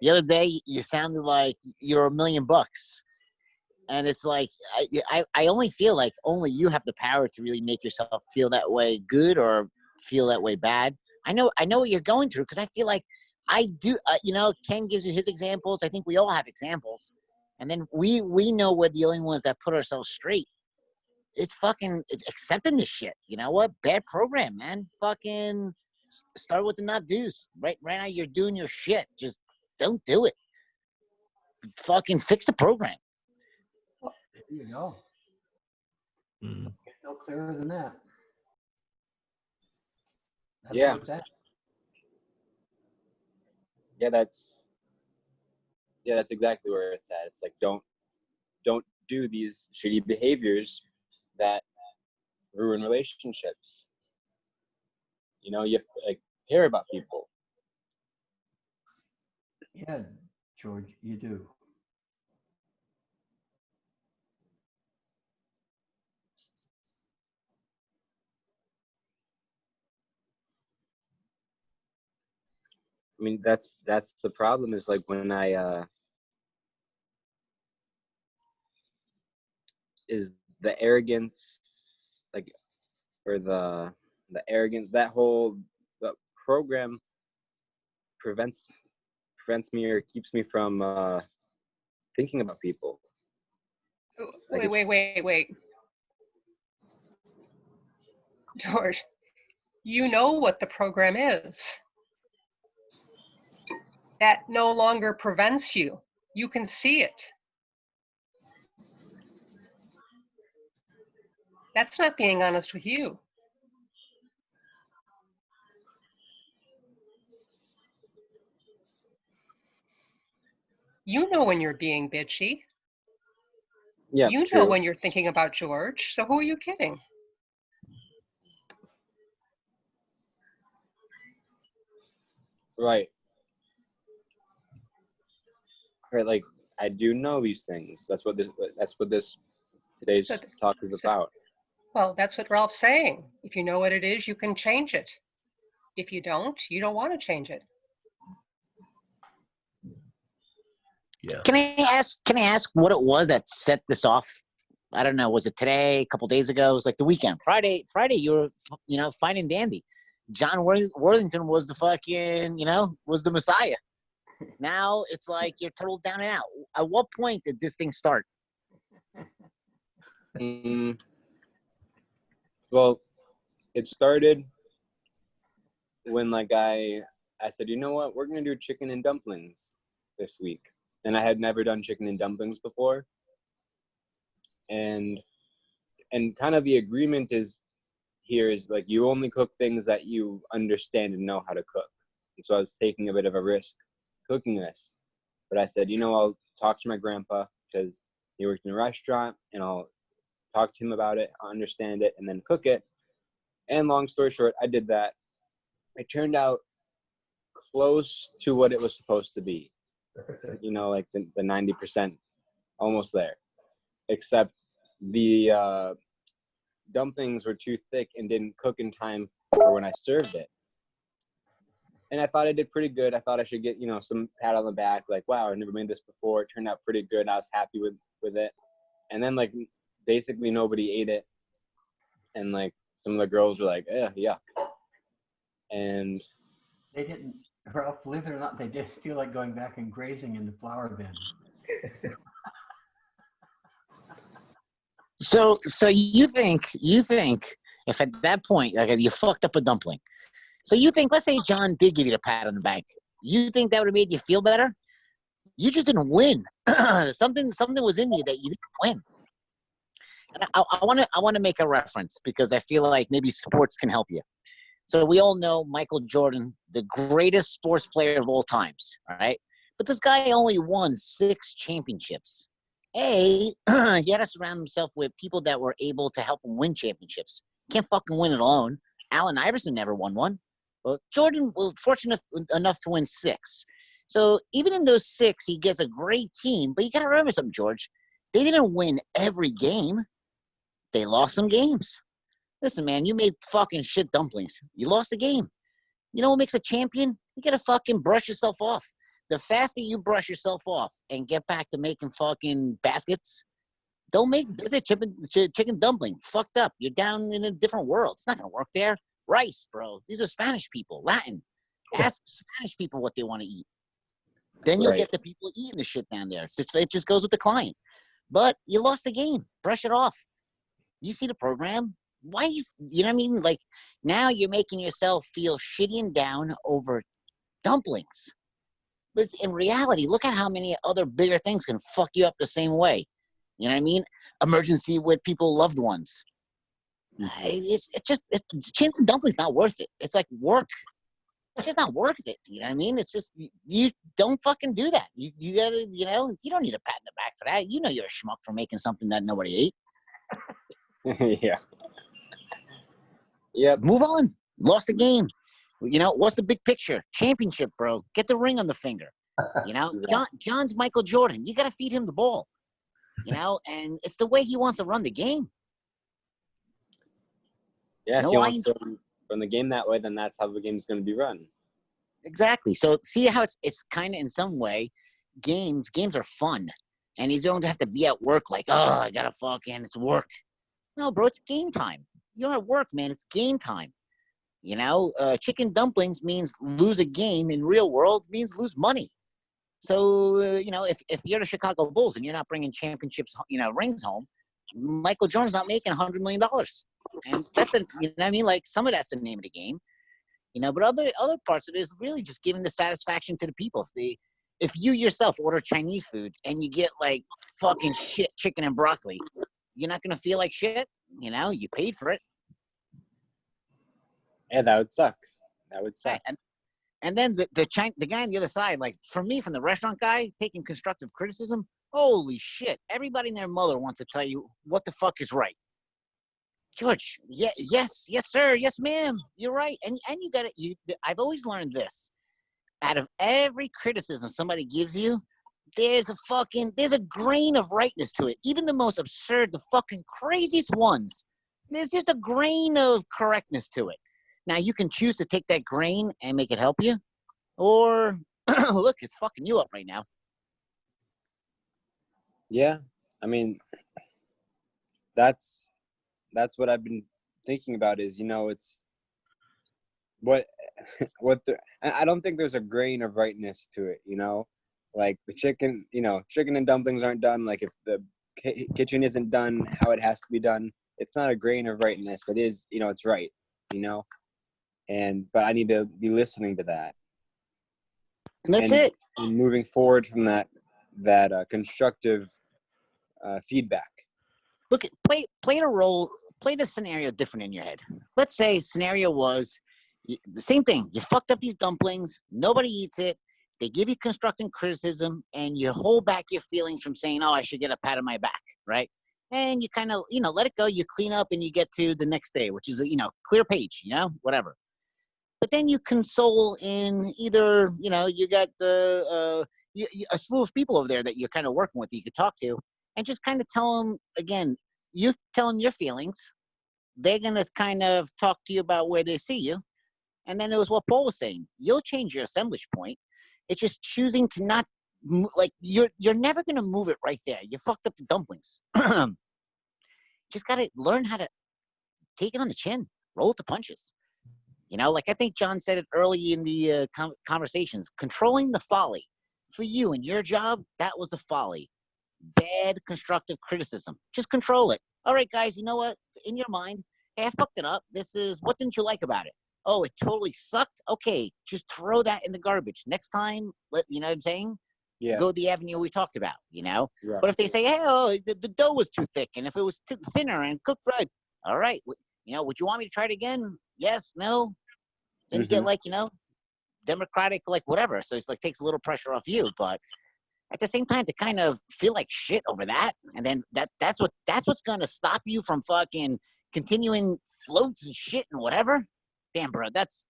The other day, you sounded like you're $1,000,000. And it's like, I only feel like only you have the power to really make yourself feel that way good or feel that way bad. I know what you're going through, because I feel like I do. Ken gives you his examples. I think we all have examples. And then we know we're the only ones that put ourselves straight. It's accepting this shit. You know what? Bad program, man. Fucking start with the not do's. Right now you're doing your shit. Just don't do it. Fucking fix the program. There you go. Mm. No clearer than that. That's Yeah. where it's at. Yeah, that's exactly where it's at. It's like, don't do these shitty behaviors that ruin relationships. You know, you have to care about people. Yeah, George, you do. I mean, that's the problem, is like when is the arrogance, like, or the arrogance, the program prevents me or keeps me from thinking about people. Like Wait. George, you know what the program is. That no longer prevents you. You can see it. That's not being honest with you. You know when you're being bitchy. Yeah, You know true. when you're thinking about George. So who are you kidding? Right. Like, I do know these things. That's what this today's So, talk is about. Well, that's what Ralph's saying. If you know what it is, you can change it. If you don't want to change it. Yeah. Can I ask what it was that set this off? I don't know. Was it today? A couple days ago? It was like the weekend. Friday. You were, fine and dandy. John Worthington was the fucking, was the Messiah. Now it's like you're total down and out. At what point did this thing start? Well, it started when I said, you know what, we're gonna do chicken and dumplings this week, and I had never done chicken and dumplings before, and kind of the agreement is like, you only cook things that you understand and know how to cook. And so I was taking a bit of a risk cooking this, but I said, I'll talk to my grandpa, because he worked in a restaurant, and I'll talk to him about it, I'll understand it, and then cook it. And long story short, I did that. It turned out close to what it was supposed to be, like the 90%, almost there, except the dumplings were too thick and didn't cook in time for when I served it. And I thought I did pretty good. I thought I should get, some pat on the back, like, wow, I never made this before. It turned out pretty good. I was happy with it. And then, like, basically nobody ate it. And, like, some of the girls were like, yuck. And They didn't, Ralph, believe it or not, they did feel like going back and grazing in the flower bin. So you think if at that point, like, you fucked up a dumpling, so you think, let's say John did give you the pat on the back, you think that would have made you feel better? You just didn't win. something was in you that you didn't win. And I want to make a reference because I feel like maybe sports can help you. So we all know Michael Jordan, the greatest sports player of all times, all right? But this guy only won 6 championships. He had to surround himself with people that were able to help him win championships. Can't fucking win it alone. Allen Iverson never won one. But Jordan was fortunate enough to win 6. So even in those 6, he gets a great team. But you got to remember something, George. They didn't win every game. They lost some games. Listen, man, you made fucking shit dumplings. You lost the game. You know what makes a champion? You got to fucking brush yourself off. The faster you brush yourself off and get back to making fucking baskets, don't make this a chicken dumpling. Fucked up. You're down in a different world. It's not going to work there. Rice, bro. These are Spanish people. Latin. Ask Spanish people what they want to eat. Then you'll get the people eating the shit down there. It just goes with the client. But you lost the game. Brush it off. You see the program. Why you know what I mean? Like, now you're making yourself feel shitty and down over dumplings. But in reality, look at how many other bigger things can fuck you up the same way. You know what I mean? Emergency with people, loved ones. Chicken dumplings not worth it. It's like work. It's just not worth it. You know what I mean? It's just, you don't fucking do that. You gotta, you don't need a pat in the back for that. You know you're a schmuck for making something that nobody ate. Yeah. Yep. Move on. Lost the game. What's the big picture? Championship, bro. Get the ring on the finger. Exactly. John's Michael Jordan. You got to feed him the ball. And it's the way he wants to run the game. Yeah, if No, he wants to run the game that way, then that's how the game's going to be run. Exactly. So see how it's kind of, in some way, games are fun. And you don't have to be at work like, oh, I got to fucking, it's work. No, bro, it's game time. You're at work, man. It's game time. Chicken dumplings means lose a game. In real world means lose money. So, if you're the Chicago Bulls and you're not bringing championships, rings home, Michael Jordan's not making $100 million. And that's like, some of that's the name of the game. But other parts of it is really just giving the satisfaction to the people. If you yourself order Chinese food and you get like fucking shit chicken and broccoli, you're not gonna feel like shit. You paid for it. Yeah, that would suck. That would suck. Right. And then the guy on the other side, like, for me, from the restaurant guy taking constructive criticism, holy shit! Everybody and their mother wants to tell you what the fuck is right. George, yes, sir, yes, ma'am, you're right, and you got it. I've always learned this: out of every criticism somebody gives you, there's a grain of rightness to it. Even the most absurd, the fucking craziest ones, there's just a grain of correctness to it. Now, you can choose to take that grain and make it help you, or look, it's fucking you up right now. Yeah, I mean, that's what I've been thinking about. Is it's what I don't think there's a grain of rightness to it. Like the chicken and dumplings aren't done. Like, if the kitchen isn't done how it has to be done, it's not a grain of rightness. It is, it's right. But I need to be listening to that. And that's it. And moving forward from that constructive feedback. Look, play the scenario different in your head. Let's say scenario was the same thing. You fucked up these dumplings. Nobody eats it. They give you constructive criticism, and you hold back your feelings from saying, oh, I should get a pat on my back, right? And you kind of, let it go. You clean up, and you get to the next day, which is, clear page, whatever. But then you console in either, you got a slew of people over there that you're kind of working with that you could talk to, and just kind of tell them, again, you tell them your feelings. They're going to kind of talk to you about where they see you. And then it was what Paul was saying. You'll change your assemblage point. It's just choosing to not like you're never gonna move it right there. You fucked up the dumplings. Just gotta learn how to take it on the chin, roll with the punches. Like I think John said it early in the conversations. Controlling the folly for you and your job, that was the folly. Bad constructive criticism. Just control it. All right, guys. You know what? In your mind, hey, I fucked it up. This is what didn't you like about it? Oh, it totally sucked. Okay, just throw that in the garbage. Next time, you know what I'm saying? Yeah. Go the avenue we talked about. Yeah. But if they say, hey, the dough was too thick, and if it was thinner and cooked right, all right, would you want me to try it again? Yes, no. Then you get democratic, whatever. So it's takes a little pressure off you, but at the same time, to kind of feel like shit over that, and then that's what's gonna stop you from fucking continuing floats and shit and whatever. Damn, bro, that's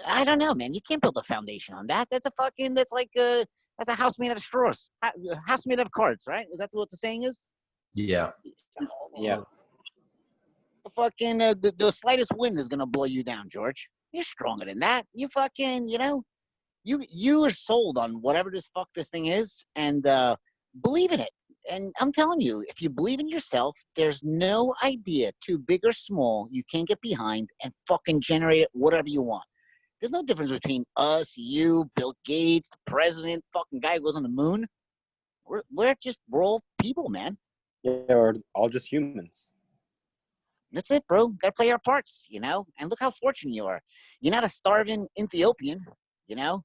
I don't know, man. You can't build a foundation on that. That's a house made out of straws. A house made out of cards, right? Is that what the saying is? Yeah. Yeah. The slightest wind is gonna blow you down, George. You're stronger than that. You fucking, you are sold on whatever this thing is, and believe in it. And I'm telling you, if you believe in yourself, there's no idea, too big or small, you can't get behind and fucking generate whatever you want. There's no difference between us, you, Bill Gates, the president, fucking guy who goes on the moon. We're all people, man. Yeah, or all just humans. That's it, bro. Gotta play our parts, And look how fortunate you are. You're not a starving Ethiopian, You're not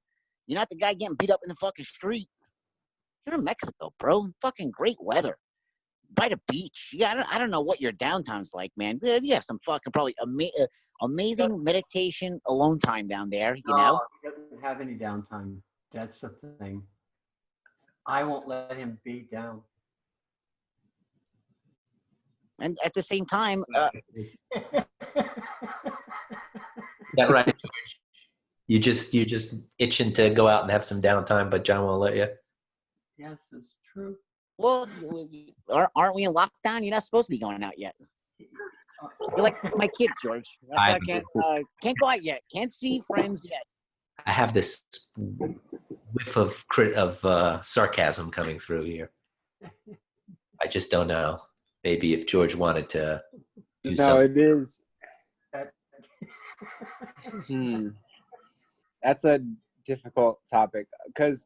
the guy getting beat up in the fucking street. You're in Mexico, bro. Fucking great weather. By the beach. Yeah, I don't know what your downtown's like, man. You have some fucking probably amazing meditation alone time down there, No, he doesn't have any downtime. That's the thing. I won't let him be down. And at the same time, Is that right, George? You just itching to go out and have some downtime, but John won't let you. Yes, it's true. well, aren't we in lockdown? You're not supposed to be going out yet. You're like my kid, George. I can't go out yet. Can't see friends yet. I have this whiff of sarcasm coming through here. I just don't know. Maybe if George wanted to do No, something. it is. That's a difficult topic because,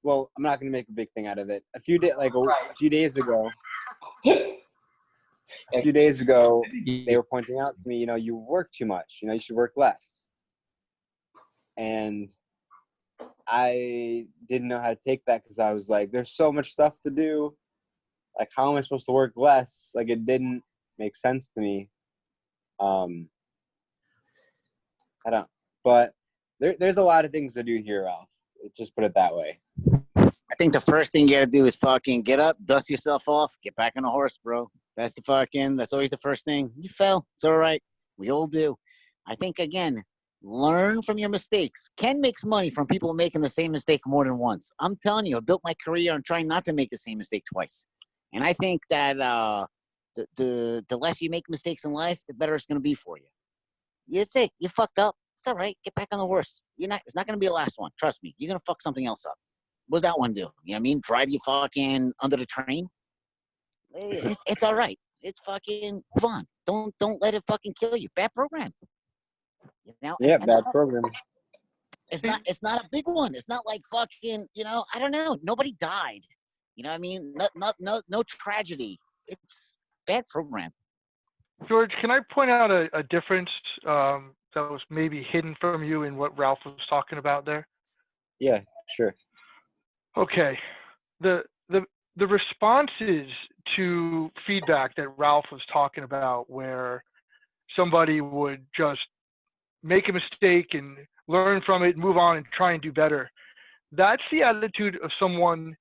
well, I'm not going to make a big thing out of it. A few days ago, they were pointing out to me, you work too much. You should work less. And I didn't know how to take that because I was like, there's so much stuff to do. Like, how am I supposed to work less? Like, it didn't make sense to me. I don't. But there's a lot of things to do here, Ralph. Let's just put it that way. I think the first thing you gotta do is fucking get up, dust yourself off, get back on a horse, bro. That's always the first thing. You fell. It's all right. We all do. I think, again, learn from your mistakes. Ken makes money from people making the same mistake more than once. I'm telling you, I built my career on trying not to make the same mistake twice. And I think that the less you make mistakes in life, the better it's going to be for you. It's it. You fucked up. It's all right. Get back on the horse. It's not going to be the last one. Trust me. You're going to fuck something else up. What's that one do? You know what I mean? Drive you fucking under the train? It's all right. It's fucking fun. Don't let it fucking kill you. Bad program. Yeah, bad program. It's not a big one. It's not like fucking, I don't know. Nobody died. You know what I mean? No tragedy. It's bad program. George, can I point out a difference that was maybe hidden from you in what Ralph was talking about there? Yeah, sure. Okay. The responses to feedback that Ralph was talking about, where somebody would just make a mistake and learn from it, move on and try and do better. That's the attitude of someone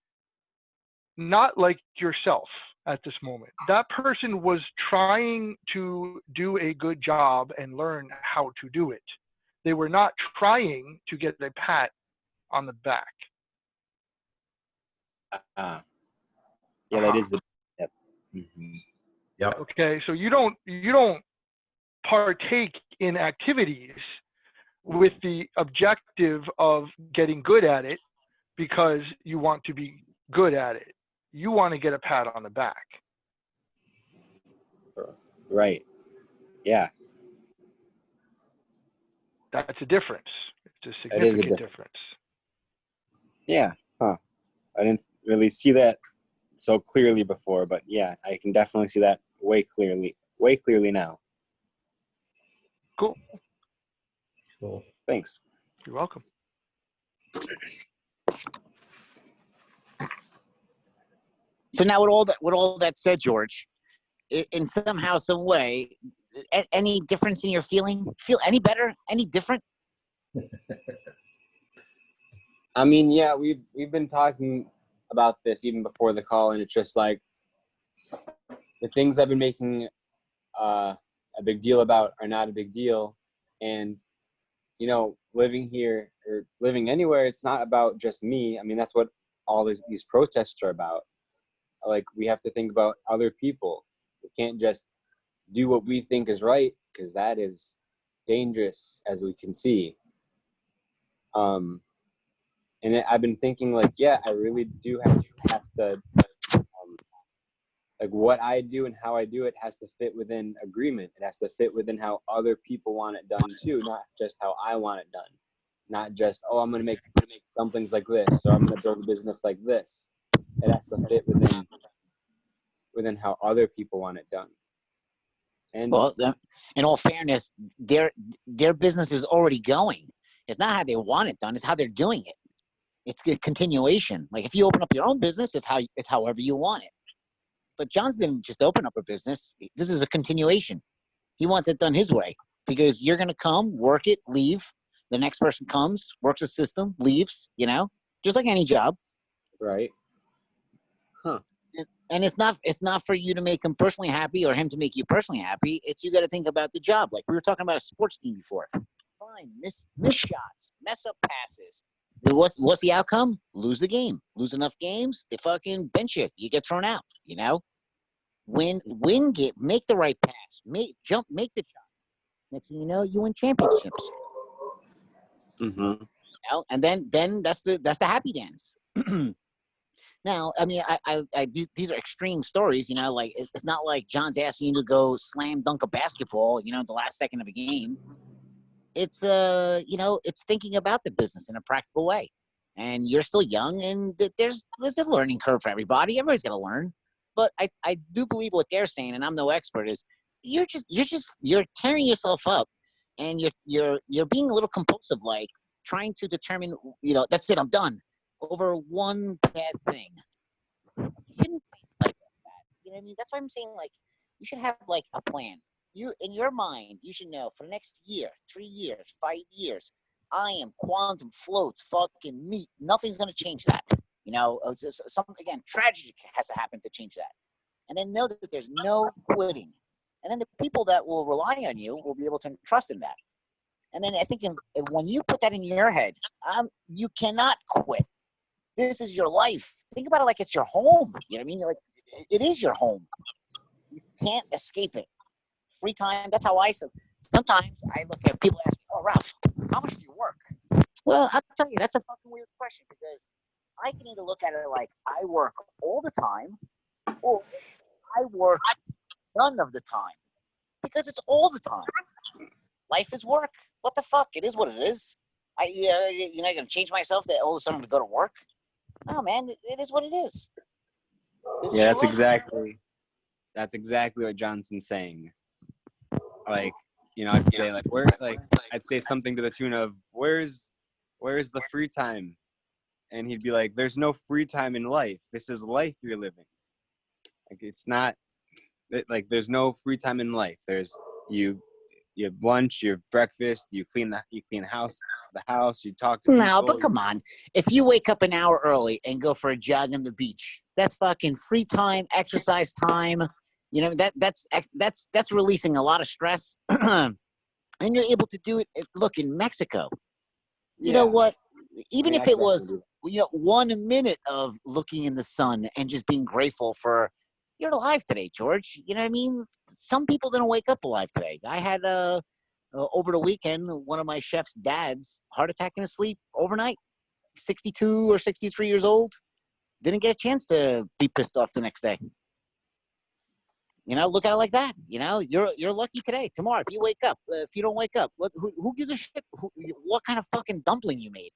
not like yourself at this moment. That person was trying to do a good job and learn how to do it. They were not trying to get a pat on the back. Yeah, that is the. Yep. Mm-hmm. Yep. Okay, so you don't partake in activities with the objective of getting good at it because you want to be good at it. You want to get a pat on the back. Right. Yeah. That's a difference. It's a That is a significant difference. difference. Yeah. Huh. I didn't really see that so clearly before, but yeah, I can definitely see that way clearly now. Cool. Cool. Thanks. You're welcome. So now with all that said, George, in somehow, some way, any difference in your feeling? Feel any better? Any different? I mean, yeah, we've been talking about this even before the call, and it's just like the things I've been making a big deal about are not a big deal. And you know, living here or living anywhere, it's not about just me. I mean, that's what all these protests are about. Like, we have to think about other people. We can't just do what we think is right, because that is dangerous, as we can see. And I've been thinking, like, yeah, I really do have to like, what I do and how I do it has to fit within agreement. It has to fit within how other people want it done too, not just how I want it done. Not just, oh, I'm gonna make dumplings like this, or I'm gonna build a business like this. It has to fit within how other people want it done. And Well, in all fairness, their business is already going. It's not how they want it done; it's how they're doing it. It's a continuation. Like if you open up your own business, it's however you want it. But John's didn't just open up a business. This is a continuation. He wants it done his way because you're going to come, work it, leave. The next person comes, works the system, leaves, you know, just like any job. right. Huh. And it's not for you to make him personally happy or him to make you personally happy. It's you got to think about the job. Like we were talking about a sports team before. Fine, miss shots, mess up passes. What's the outcome? Lose the game. Lose enough games, they fucking bench you. You get thrown out, you know? Make the right pass, make the shots. Next thing you know, you win championships. Mm-hmm. You know, and then that's the happy dance. Now, I mean, these are extreme stories. You know, like it's not like John's asking you to go slam dunk a basketball. You know, the last second of a game. It's you know, it's thinking about the business in a practical way. And you're still young, and there's a learning curve for everybody. Everybody's got to learn. But I do believe what they're saying, and I'm no expert, is you're tearing yourself up, and you're being a little compulsive, like trying to determine, you know, that's it, I'm done, over one bad thing. You shouldn't be like that. You know what I mean? That's why I'm saying, like, you should have like a plan. You, in your mind, you should know for the next year, 3 years, 5 years, I am quantum floats, fucking meat. Nothing's gonna change that. You know, again, tragedy has to happen to change that. And then know that there's no quitting. And then the people that will rely on you will be able to trust in that. And then I think when you put that in your head, you cannot quit. This is your life. Think about it like it's your home. You know what I mean? Like it is your home. You can't escape it. Free time. That's how sometimes I look at people ask me, "Oh, Ralph, how much do you work?" Well, I'll tell you, that's a fucking weird question because I can either look at it like I work all the time, or I work none of the time because it's all the time. Life is work. What the fuck? It is what it is. You're not gonna change myself that all of a sudden I'm gonna go to work. No, man, it is what it is. Yeah, that's exactly what Johnson's saying. Like, you know, I'd say I'd say something to the tune of, where's the free time? And he'd be like, there's no free time in life. This is life you're living. Like, it's not like there's no free time in life. There's you have lunch, you have breakfast, you clean the house, you talk to people. No, but come on. If you wake up an hour early and go for a jog on the beach, that's fucking free time, exercise time. You know, that's releasing a lot of stress. And you're able to do it. Look, in Mexico, you know what? Even if it was, you know, 1 minute of looking in the sun and just being grateful for you're alive today, George. You know what I mean? some people didn't wake up alive today. I had over the weekend, one of my chef's dads heart attack in his sleep overnight. 62 or 63 years old. Didn't get a chance to be pissed off the next day. You know, look at it like that. You know, you're lucky today. Tomorrow, if you wake up, if you don't wake up, who gives a shit? What kind of fucking dumpling you made?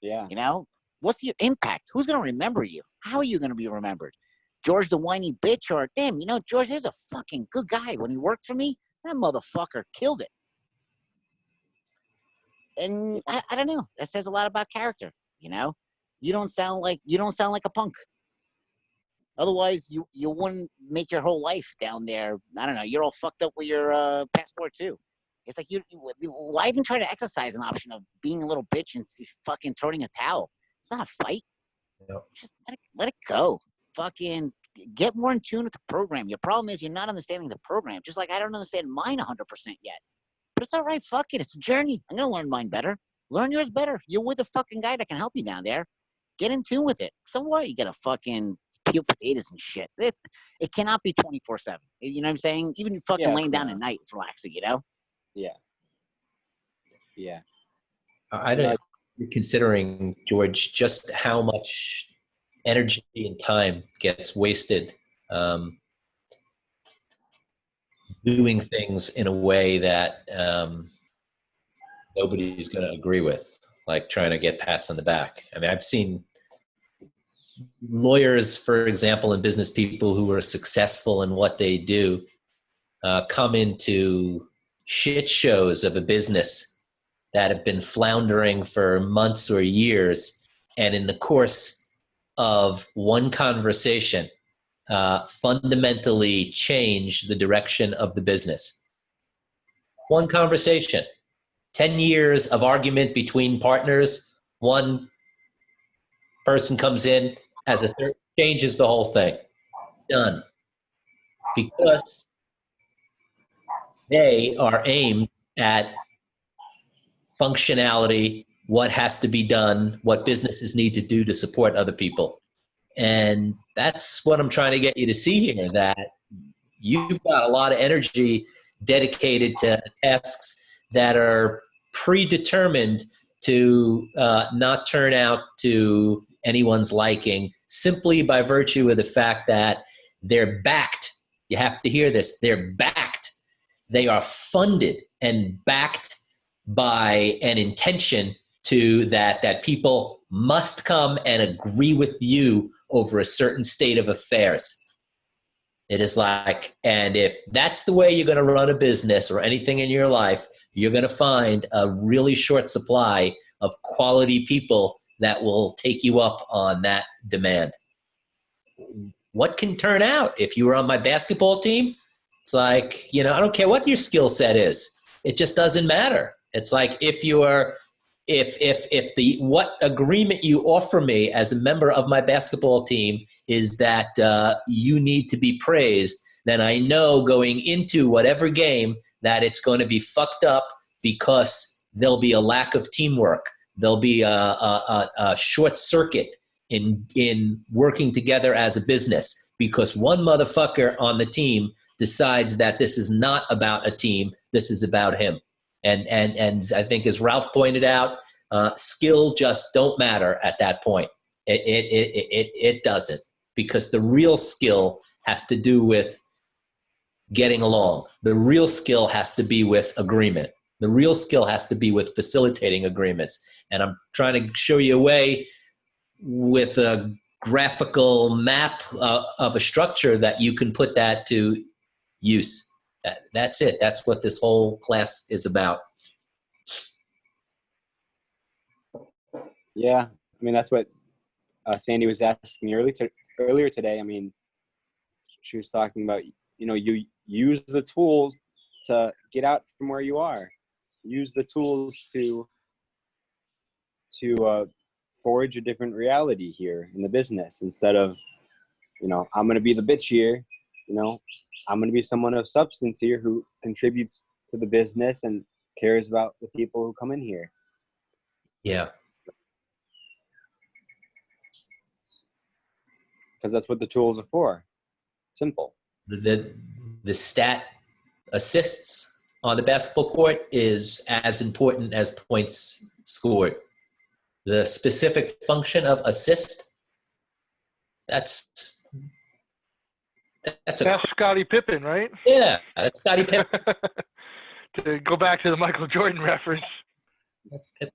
Yeah. You know, what's your impact? Who's gonna remember you? How are you gonna be remembered? George the whiny bitch, or damn, you know, George, there's a fucking good guy. When he worked for me, that motherfucker killed it. And I don't know. That says a lot about character. You know, you don't sound like a punk. Otherwise, you wouldn't make your whole life down there. I don't know. You're all fucked up with your passport too. It's like why even try to exercise an option of being a little bitch and fucking throwing a towel? It's not a fight. Yep. Just let it go. Fucking get more in tune with the program. Your problem is you're not understanding the program. Just like I don't understand mine 100% yet. But it's all right. Fuck it. It's a journey. I'm gonna learn mine better. Learn yours better. You're with a fucking guy that can help you down there. Get in tune with it. So what? You gotta fucking peel potatoes and shit. It cannot be 24/7. You know what I'm saying? Even fucking laying down at night, it's relaxing. You know? Yeah. Yeah. I don't. You're considering, George, just how much energy and time gets wasted doing things in a way that nobody's going to agree with, like trying to get pats on the back. I mean, I've seen lawyers, for example, and business people who are successful in what they do come into shit shows of a business that have been floundering for months or years, and in the course of one conversation, fundamentally change the direction of the business. One conversation, 10 years of argument between partners, one person comes in as a third, changes the whole thing. Done. Because they are aimed at functionality, what has to be done, what businesses need to do to support other people. And that's what I'm trying to get you to see here, that you've got a lot of energy dedicated to tasks that are predetermined to not turn out to anyone's liking, simply by virtue of the fact that they're backed. You have to hear this. They're backed. They are funded and backed by an intention to that people must come and agree with you over a certain state of affairs. It is like, and if that's the way you're going to run a business or anything in your life, you're going to find a really short supply of quality people that will take you up on that demand. What can turn out if you were on my basketball team? It's like, you know, I don't care what your skill set is. It just doesn't matter. It's like if what agreement you offer me as a member of my basketball team is that you need to be praised, then I know going into whatever game that it's going to be fucked up because there'll be a lack of teamwork. There'll be a short circuit in working together as a business because one motherfucker on the team decides that this is not about a team, this is about him. And I think, as Ralph pointed out, skill just don't matter at that point. It doesn't, because the real skill has to do with getting along. The real skill has to be with agreement. The real skill has to be with facilitating agreements. And I'm trying to show you a way with a graphical map of a structure that you can put that to use. That's it. That's what this whole class is about. Yeah, I mean, that's what Sandy was asking earlier today. I mean, she was talking about, you know, you use the tools to get out from where you are. Use the tools to forge a different reality here in the business, instead of, you know, I'm going to be the bitch here. You know, I'm going to be someone of substance here who contributes to the business and cares about the people who come in here. Yeah. Because that's what the tools are for. Simple. the stat assists on the basketball court is as important as points scored. The specific function of assist, that's a That's Scottie Pippen, right? yeah, that's Scottie Pippen. To go back to the Michael Jordan reference. That's Pippen.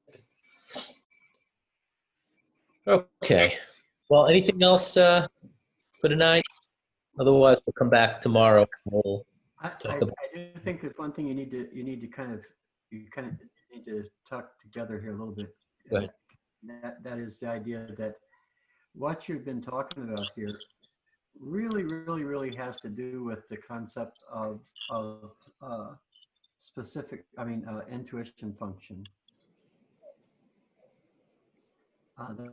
Okay. Well, anything else for tonight? Otherwise, we'll come back tomorrow. We'll I talk about. do think there's one thing you need to need to talk together here a little bit. Go ahead. That is the idea that what you've been talking about here really has to do with the concept of specific, intuition function.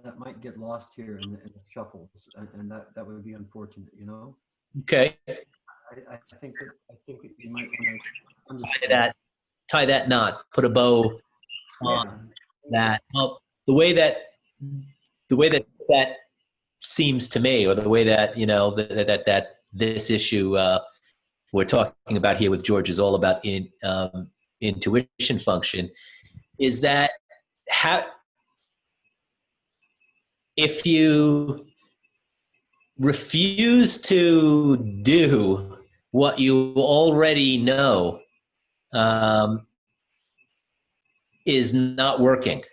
That might get lost here in the shuffles, and that would be unfortunate, you know. Okay. I think that you might want to understand Tie that knot. Put a bow on that. Well, the way that seems to me, or the way that that this issue we're talking about here with George is all about intuition function, is that if you refuse to do what you already know is not working,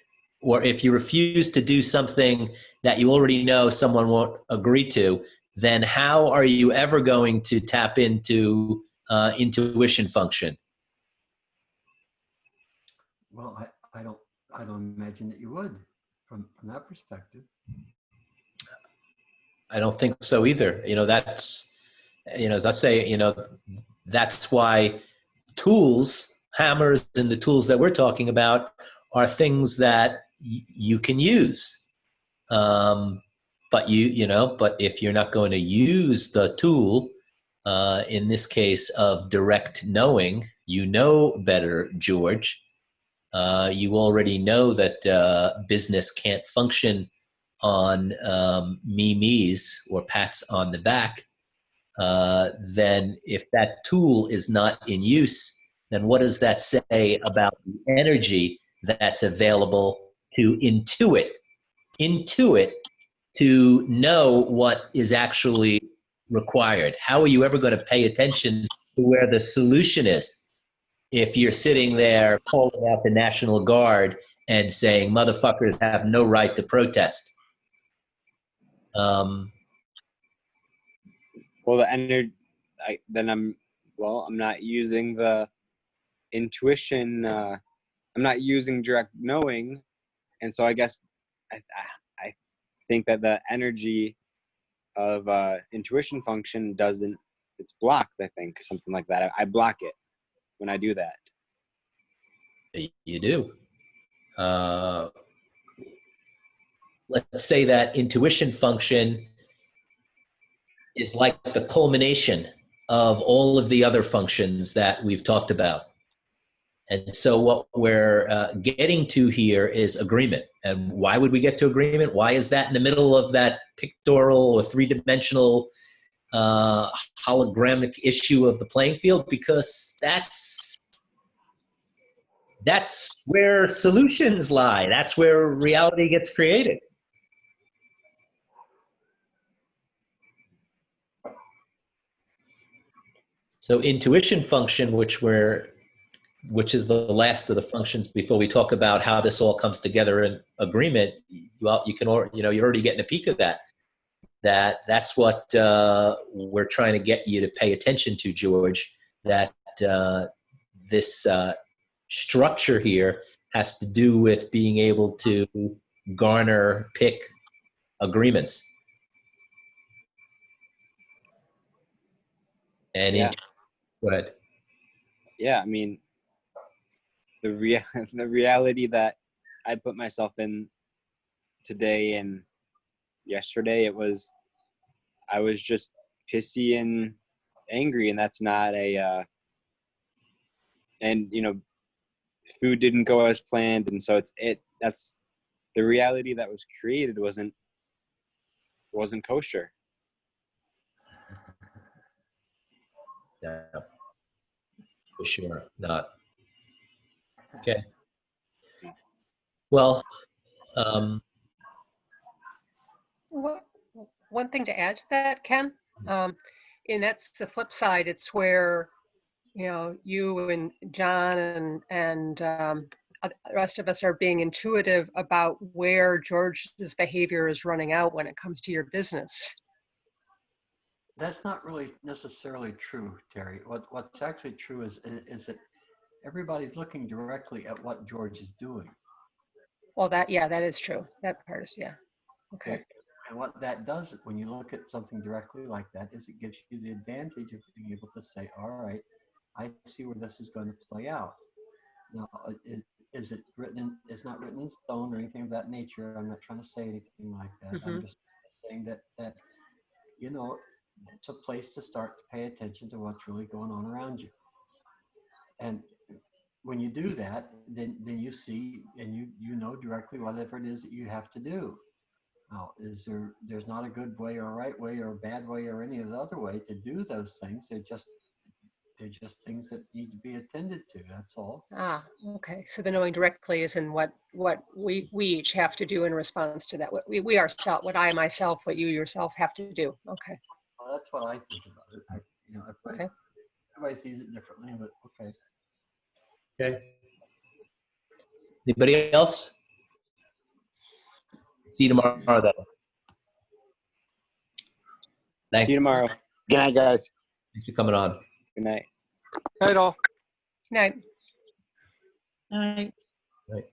or if you refuse to do something that you already know someone won't agree to, then how are you ever going to tap into intuition function? Well, I don't imagine that you would from that perspective. I don't think so either. That's, as I say, that's why tools, hammers, and the tools that we're talking about are things that you can use. But but if you're not going to use the tool, in this case of direct knowing, better, George. You already know that business can't function on me's or pats on the back. Then if that tool is not in use, then what does that say about the energy that's available to intuit to know what is actually required? How are you ever going to pay attention to where the solution is if you're sitting there calling out the National Guard and saying motherfuckers have no right to protest? Well, the energy, I'm not using the intuition. I'm not using direct knowing, and so I guess I think that the energy of intuition function doesn't. It's blocked. I think something like that. I block it when I do that. You do. Let's say that intuition function is like the culmination of all of the other functions that we've talked about. And so what we're getting to here is agreement. And why would we get to agreement? Why is that in the middle of that pictorial or three-dimensional hologramic issue of the playing field? Because that's where solutions lie. That's where reality gets created. So intuition function, which is the last of the functions before we talk about how this all comes together in agreement. Well, you're already getting a peek of that. That's what we're trying to get you to pay attention to, George. That this structure here has to do with being able to pick agreements. And go ahead. Yeah, I mean, the reality that I put myself in today and yesterday, I was just pissy and angry, and that's not and food didn't go as planned, and so that's the reality that was created wasn't kosher. Yeah, for sure. Not okay. Well, um, One thing to add to that, Ken, and that's the flip side. It's where, you know, you and John and the rest of us are being intuitive about where George's behavior is running out when it comes to your business. That's not really necessarily true, Terry. What's actually true is that everybody's looking directly at what George is doing. Well, that is true. That part is, yeah. Okay. And what that does when you look at something directly like that is it gives you the advantage of being able to say, all right, I see where this is going to play out. Now, is it written in, it's not written in stone or anything of that nature. I'm not trying to say anything like that. I'm just saying that, you know, it's a place to start to pay attention to what's really going on around you. And when you do that, then you see and you know directly whatever it is that you have to do. Now, there's not a good way or a right way or a bad way or any of the other way to do those things. They're just things that need to be attended to. That's all. Ah, okay. So the knowing directly is in what we each have to do in response to that. What we ourselves, what I myself, what you yourself have to do. Okay. Well, that's what I think about it. Okay. Everybody sees it differently, but okay. okay. Anybody else? See you tomorrow then. See you tomorrow. Good night, guys. Thanks for coming on. Good night. Night all. Night. All right. Right.